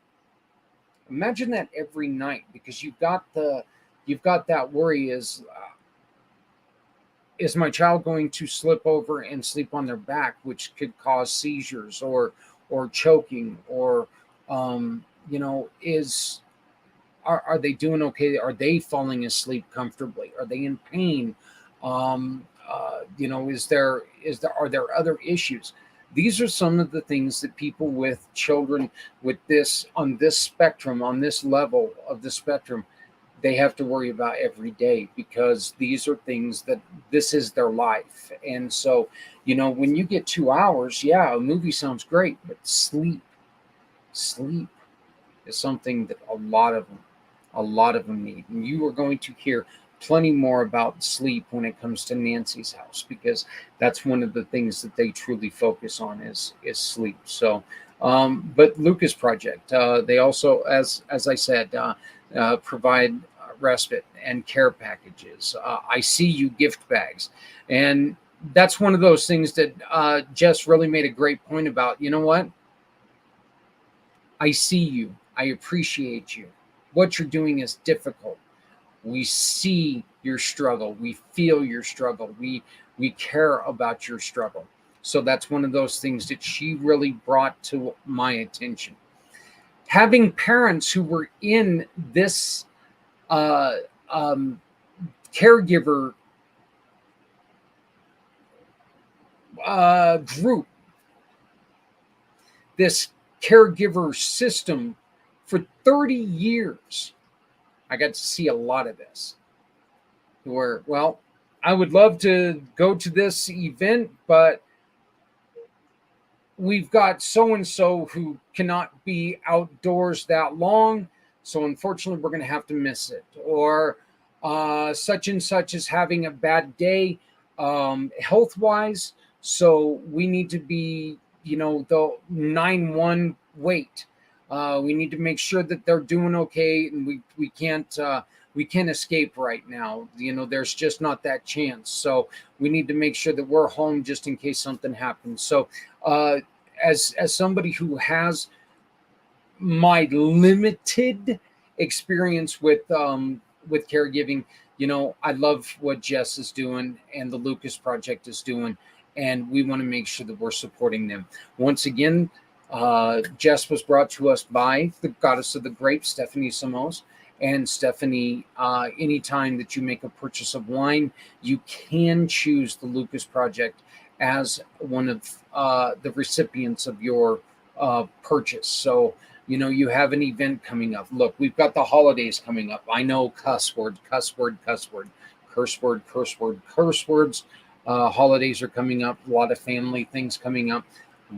imagine that every night, because you've got that worry: is my child going to slip over and sleep on their back, which could cause seizures or choking, or are they doing okay? Are they falling asleep comfortably? Are they in pain? Are there other issues? These are some of the things that people with children with this on this spectrum, on this level of the spectrum, they have to worry about every day, because these are things that this is their life. And so, when you get 2 hours, yeah, a movie sounds great, but sleep is something that a lot of them need. And you are going to hear plenty more about sleep when it comes to Nancy's house, because that's one of the things that they truly focus on is sleep. So, but Lucas Project, they also, as I said, provide respite and care packages. I see you gift bags, and that's one of those things that Jess really made a great point about. You know what? I see you. I appreciate you. What you're doing is difficult. We see your struggle. We feel your struggle. We care about your struggle. So that's one of those things that she really brought to my attention. Having parents who were in this uh, caregiver group, this caregiver system for 30 years, I got to see a lot of this. Where, well, I would love to go to this event, but we've got so and so who cannot be outdoors that long. So unfortunately, we're going to have to miss it. Or such and such is having a bad day health wise. So we need to be, the 9-1 wait. We need to make sure that they're doing okay, and we can't escape right now. There's just not that chance. So we need to make sure that we're home just in case something happens. So as somebody who has my limited experience with caregiving, I love what Jess is doing and the Lucas Project is doing, and we want to make sure that we're supporting them. Once again, Jess was brought to us by the goddess of the grapes, Stephanie Samos. And Stephanie, anytime that you make a purchase of wine, you can choose the Lucas Project as one of the recipients of your purchase. So, you have an event coming up. Look, we've got the holidays coming up. I know cuss word, curse word. Holidays are coming up. A lot of family things coming up.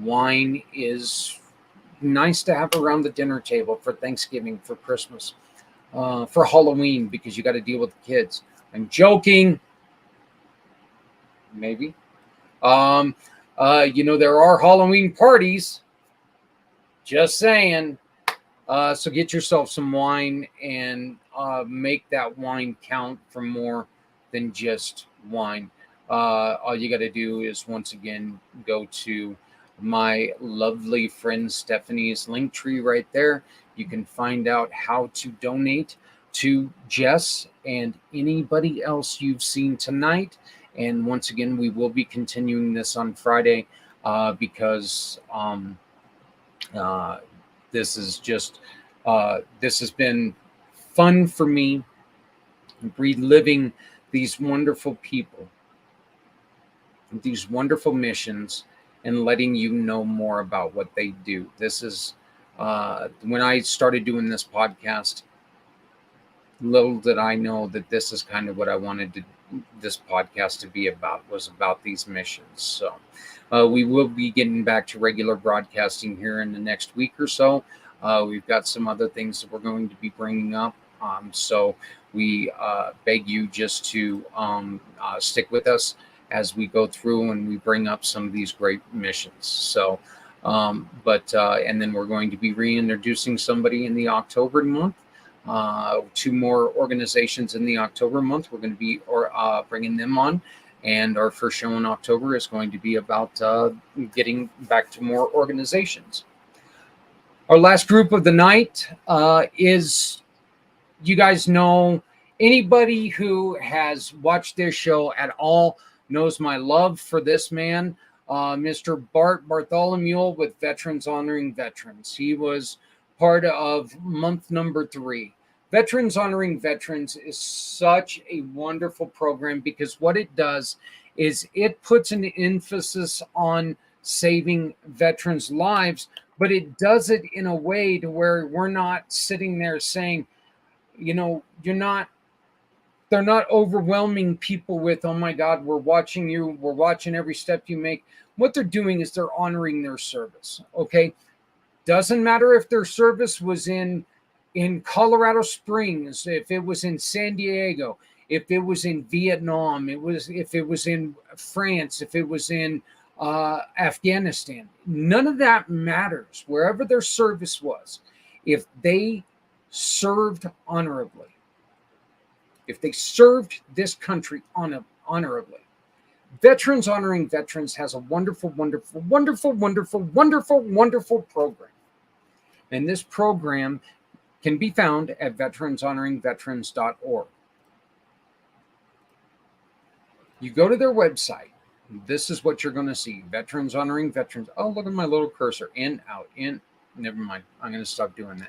Wine is nice to have around the dinner table for Thanksgiving, for Christmas, for Halloween, because you got to deal with the kids. I'm joking. Maybe. There are Halloween parties. Just saying. So get yourself some wine and make that wine count for more than just wine. All you got to do is, once again, go to my lovely friend Stephanie's link tree right there. You can find out how to donate to Jess and anybody else you've seen tonight. And once again, we will be continuing this on Friday because this is just this has been fun for me, reliving these wonderful people, these wonderful missions, and letting you know more about what they do. This is when I started doing this podcast, little did I know that this is kind of what I wanted this podcast to be about, was about these missions. So we will be getting back to regular broadcasting here in the next week or so. We've got some other things that we're going to be bringing up. So we beg you just to stick with us as we go through and we bring up some of these great missions. So, and then we're going to be reintroducing somebody in the October month. 2 more organizations in the October month. We're going to be bringing them on. And our first show in October is going to be about getting back to more organizations. Our last group of the night is, you guys know, anybody who has watched this show at all knows my love for this man, Mr. Bart Bartholomew with Veterans Honoring Veterans. He was part of month number 3. Veterans Honoring Veterans is such a wonderful program because what it does is it puts an emphasis on saving veterans' lives, but it does it in a way to where we're not sitting there saying, they're not overwhelming people with, oh my God, we're watching you, we're watching every step you make. What they're doing is they're honoring their service, okay? Doesn't matter if their service was in Colorado Springs, if it was in San Diego, if it was in Vietnam, if it was in France, if it was in Afghanistan. None of that matters. Wherever their service was, if they served honorably, if they served this country honorably, Veterans Honoring Veterans has a wonderful, wonderful, wonderful, wonderful, wonderful, wonderful program. And this program can be found at veteranshonoringveterans.org. You go to their website, this is what you're going to see. Veterans honoring veterans. Oh, look at my little cursor. In, out, in. Never mind. I'm going to stop doing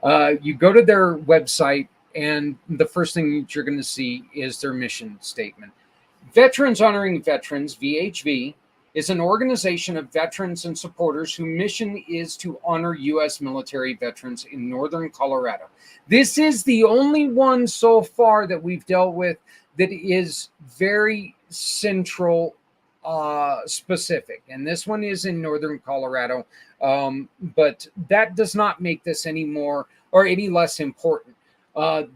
that. You go to their website, and the first thing that you're going to see is their mission statement. Veterans Honoring Veterans, VHV, is an organization of veterans and supporters whose mission is to honor U.S. military veterans in northern Colorado. This is the only one so far that we've dealt with that is very central specific, and this one is in northern Colorado, but that does not make this any more or any less important.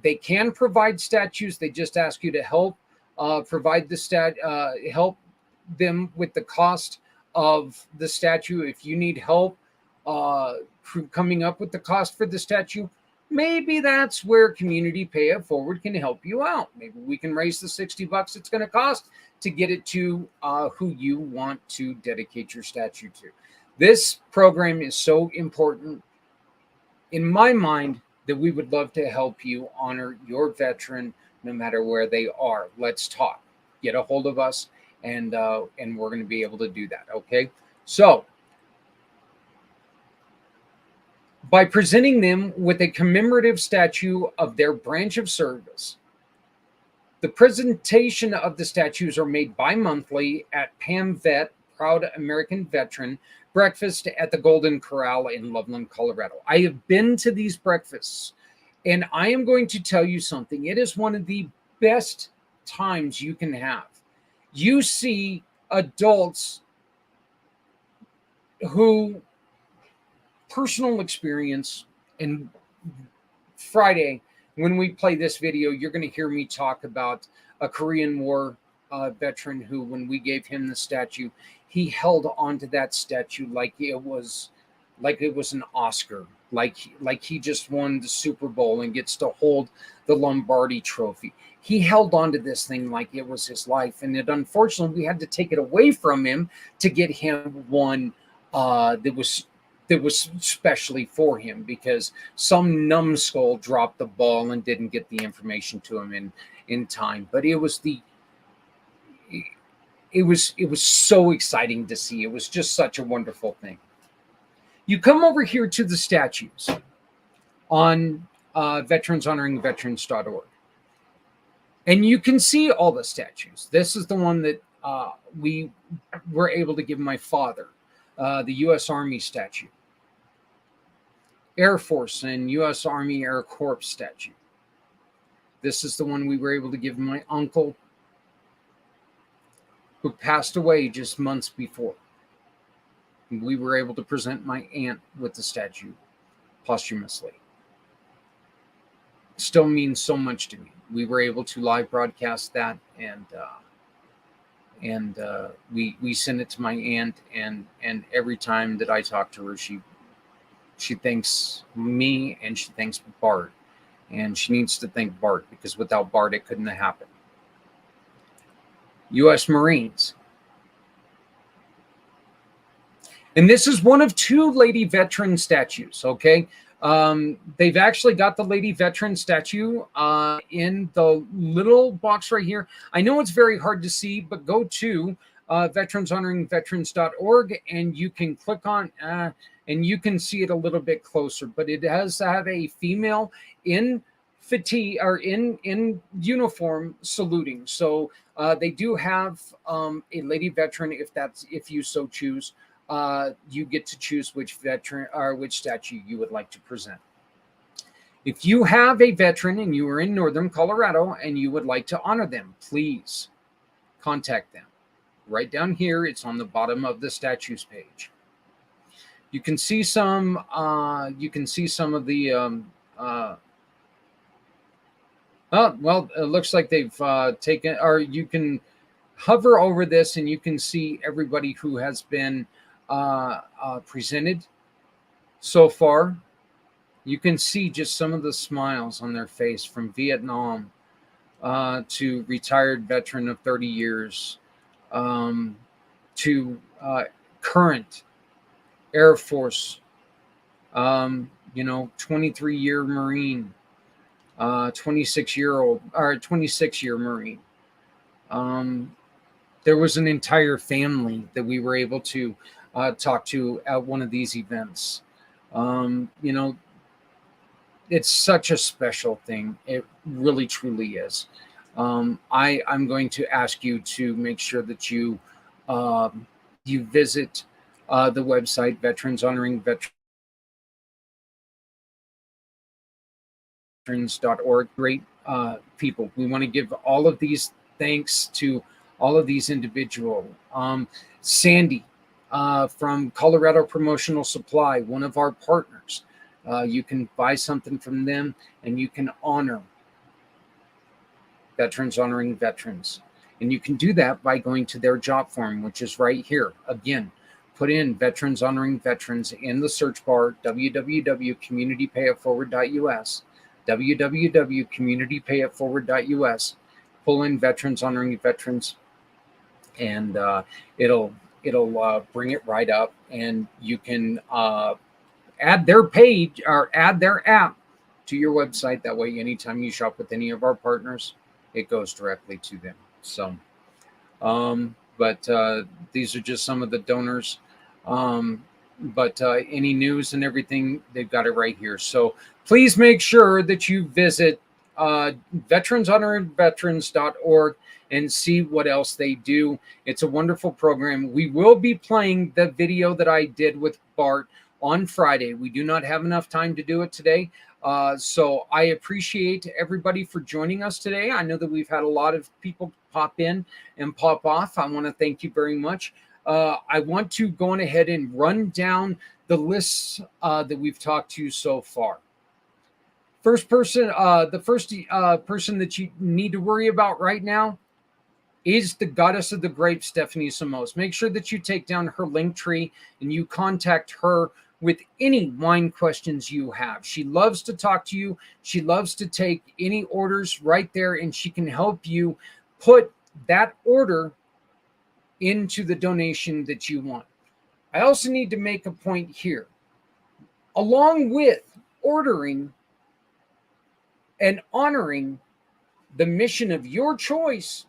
They can provide statues. They just ask you to help provide the help them with the cost of the statue. If you need help coming up with the cost for the statue, maybe that's where Community Pay It Forward can help you out. Maybe we can raise the $60 it's going to cost to get it to who you want to dedicate your statue to. This program is so important in my mind that we would love to help you honor your veteran no matter where they are. Let's talk. Get a hold of us, and we're going to be able to do that. Okay, so by presenting them with a commemorative statue of their branch of service, the presentation of the statues are made bi-monthly at Pam Vet, Proud American Veteran, breakfast at the Golden Corral in Loveland, Colorado. I have been to these breakfasts, and I am going to tell you something. It is one of the best times you can have. You see adults who personal experience, and Friday, when we play this video, you're going to hear me talk about a Korean War veteran who, when we gave him the statue, he held onto that statue like it was an Oscar, like he just won the Super Bowl and gets to hold the Lombardi Trophy. He held onto this thing like it was his life, and unfortunately we had to take it away from him to get him one that was specially for him, because some numbskull dropped the ball and didn't get the information to him in time. But it was so exciting to see. It was just such a wonderful thing. You come over here to the statues on veteranshonoringveterans.org, and you can see all the statues. This is the one that we were able to give my father, the U.S. Army statue, Air Force and U.S. Army Air Corps statue. This is the one we were able to give my uncle, who passed away just months before. We were able to present my aunt with the statue posthumously. It still means so much to me. We were able to live broadcast that, and we sent it to my aunt, and every time that I talk to her, she thanks me and she thanks Bart, and she needs to thank Bart, because without Bart it couldn't have happened. U.S. Marines. And this is one of two lady veteran statues, okay? They've actually got the lady veteran statue in the little box right here. I know it's very hard to see, but go to veteranshonoringveterans.org, and you can click on, and you can see it a little bit closer. But it does have a female in fatigue or in uniform saluting. So they do have a lady veteran, if you so choose. You get to choose which veteran or which statue you would like to present. If you have a veteran and you are in northern Colorado and you would like to honor them, please contact them. Right down here, it's on the bottom of the statues page. You can see some of the oh, well, it looks like they've taken, or you can hover over this and you can see everybody who has been presented so far. You can see just some of the smiles on their face, from Vietnam to retired veteran of 30 years to current Air Force, 23-year Marine, 26-year Marine. There was an entire family that we were able to talk to at one of these events. You know, it's such a special thing. It really, truly is. I'm going to ask you to make sure that you visit the website Veterans Honoring Veterans.org. Great people. We want to give all of these thanks to all of these individuals. Sandy from Colorado Promotional Supply, one of our partners. You can buy something from them and you can honor Veterans Honoring Veterans. And you can do that by going to their job form, which is right here. Again, put in Veterans Honoring Veterans in the search bar, www.communitypayitforward.us, www.communitypayitforward.us. Pull in Veterans Honoring Veterans, and it'll bring it right up, and you can add their page or add their app to your website. That way, anytime you shop with any of our partners, it goes directly to them. So, but these are just some of the donors. But any news and everything, they've got it right here. So please make sure that you visit veteranshonoringveterans.org and see what else they do. It's a wonderful program. We will be playing the video that I did with Bart on Friday. We do not have enough time to do it today. So I appreciate everybody for joining us today. I know that we've had a lot of people pop in and pop off. I want to thank you very much. I want to go on ahead and run down the lists that we've talked to so far. The first person that you need to worry about right now is the goddess of the grapes, Stephanie Samos. Make sure that you take down her link tree and you contact her with any wine questions you have. She loves to talk to you. She loves to take any orders right there, and she can help you put that order into the donation that you want. I also need to make a point here. Along with ordering and honoring the mission of your choice,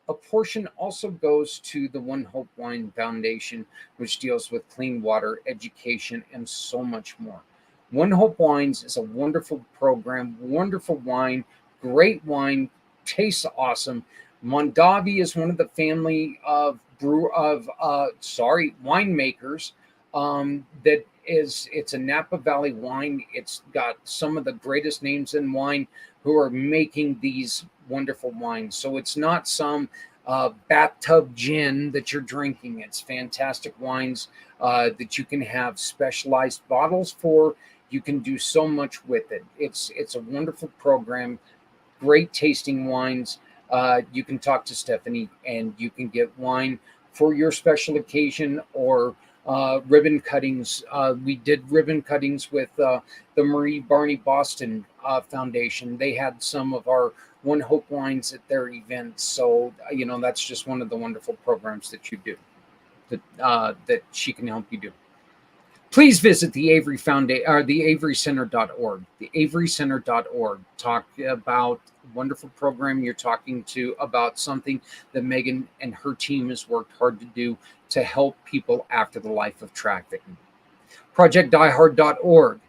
a portion also goes to the ONEHOPE Wine Foundation, which deals with clean water, education, and so much more. ONEHOPE Wines is a wonderful program, wonderful wine, great wine, tastes awesome. Mondavi is one of the family of winemakers it's a Napa Valley wine. It's got some of the greatest names in wine who are making these wonderful wines. So it's not some bathtub gin that you're drinking. It's fantastic wines that you can have specialized bottles for. You can do so much with it. It's a wonderful program, great tasting wines. You can talk to Stephanie and you can get wine for your special occasion or ribbon cuttings. We did ribbon cuttings with the Marie Barney Boston Foundation. They had some of our ONEHOPE wines at their events. So, that's just one of the wonderful programs that you do, that she can help you do. Please visit the Avery Foundation or the AveryCenter.org. The AveryCenter.org. Talk about a wonderful program. You're talking to about something that Megan and her team has worked hard to do to help people after the life of trafficking. ProjectDieHard.org.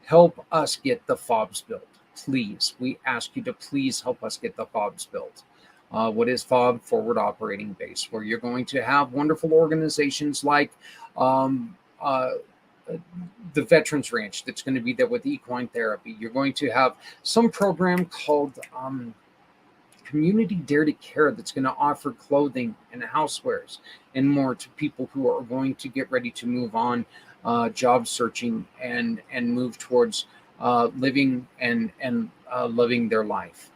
Help us get the FOBs built. Please, we ask you to please help us get the FOBs built. What is FOB? Forward Operating Base, where you're going to have wonderful organizations like the Veterans Ranch that's going to be there with equine therapy. You're going to have some program called Community Dare to Care that's going to offer clothing and housewares and more to people who are going to get ready to move on job searching and move towards living and living their life.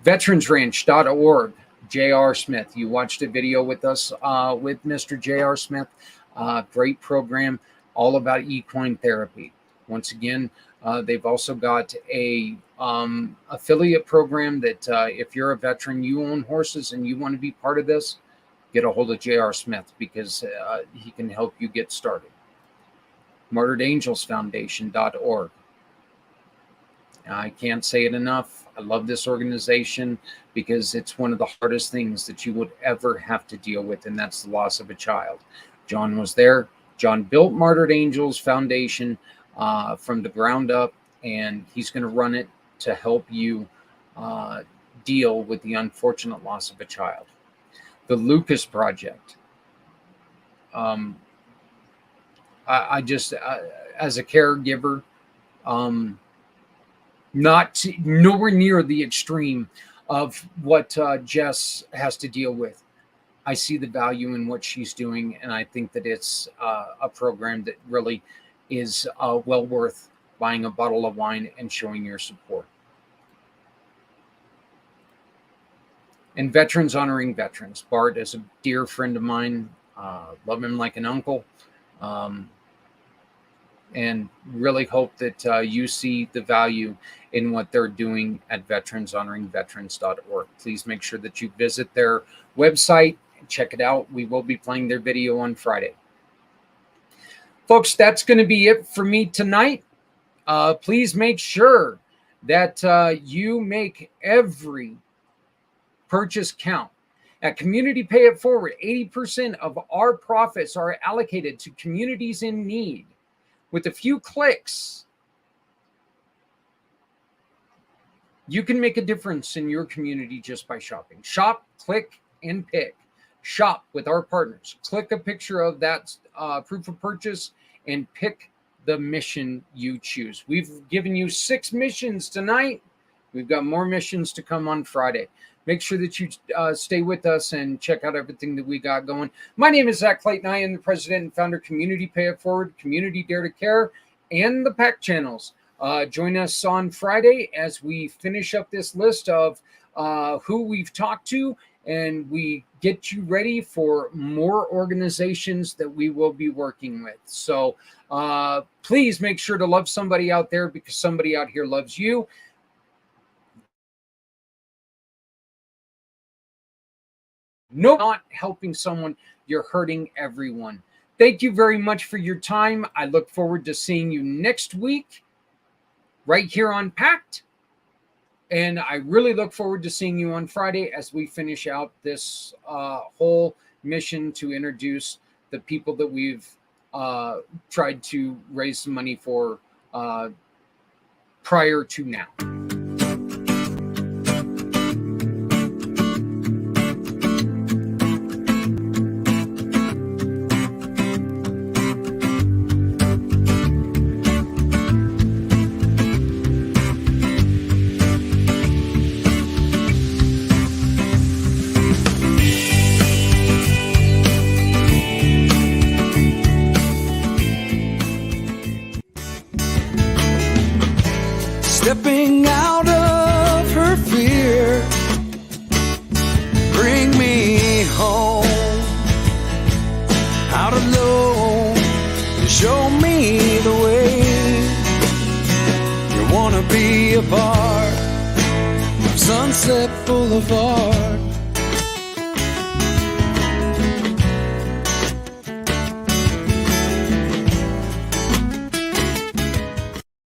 VeteransRanch.org. J.R. Smith. You watched a video with us with Mr. J.R. Smith. Great program, all about equine therapy. Once again, they've also got a affiliate program that if you're a veteran, you own horses and you want to be part of this, get a hold of J.R. Smith because he can help you get started. MartyredAngelsFoundation.org. I can't say it enough. I love this organization because it's one of the hardest things that you would ever have to deal with, and that's the loss of a child. John was there. John built Martyred Angels Foundation from the ground up, and he's going to run it to help you deal with the unfortunate loss of a child. The Lucas Project. I just, as a caregiver, nowhere near the extreme of what Jess has to deal with. I see the value in what she's doing, and I think that it's a program that really is well worth buying a bottle of wine and showing your support. And Veterans Honoring Veterans. Bart is a dear friend of mine. Love him like an uncle. And really hope that you see the value in what they're doing at veteranshonoringveterans.org. Please make sure that you visit their website and check it out. We will be playing their video on Friday. Folks, that's going to be it for me tonight. Please make sure that you make every purchase count. At Community Pay It Forward, 80% of our profits are allocated to communities in need. With a few clicks, you can make a difference in your community just by shopping. Shop, click, and pick. Shop with our partners. Click a picture of that proof of purchase and pick the mission you choose. We've given you 6 missions tonight. We've got more missions to come on Friday. Make sure that you stay with us and check out everything that we got going. My name is Zach Clayton. I am the president and founder of Community Pay It Forward, Community Dare to Care, and the pACT channels. Join us on Friday as we finish up this list of who we've talked to, and we get you ready for more organizations that we will be working with. So please make sure to love somebody out there, because somebody out here loves you. No, not helping someone, you're hurting everyone. Thank you very much for your time. I look forward to seeing you next week right here on pACT. And I really look forward to seeing you on Friday as we finish out this whole mission to introduce the people that we've tried to raise some money for prior to now. Stepping out of her fear, bring me home. Out alone, you show me the way. You wanna be a part of Sunset Boulevard.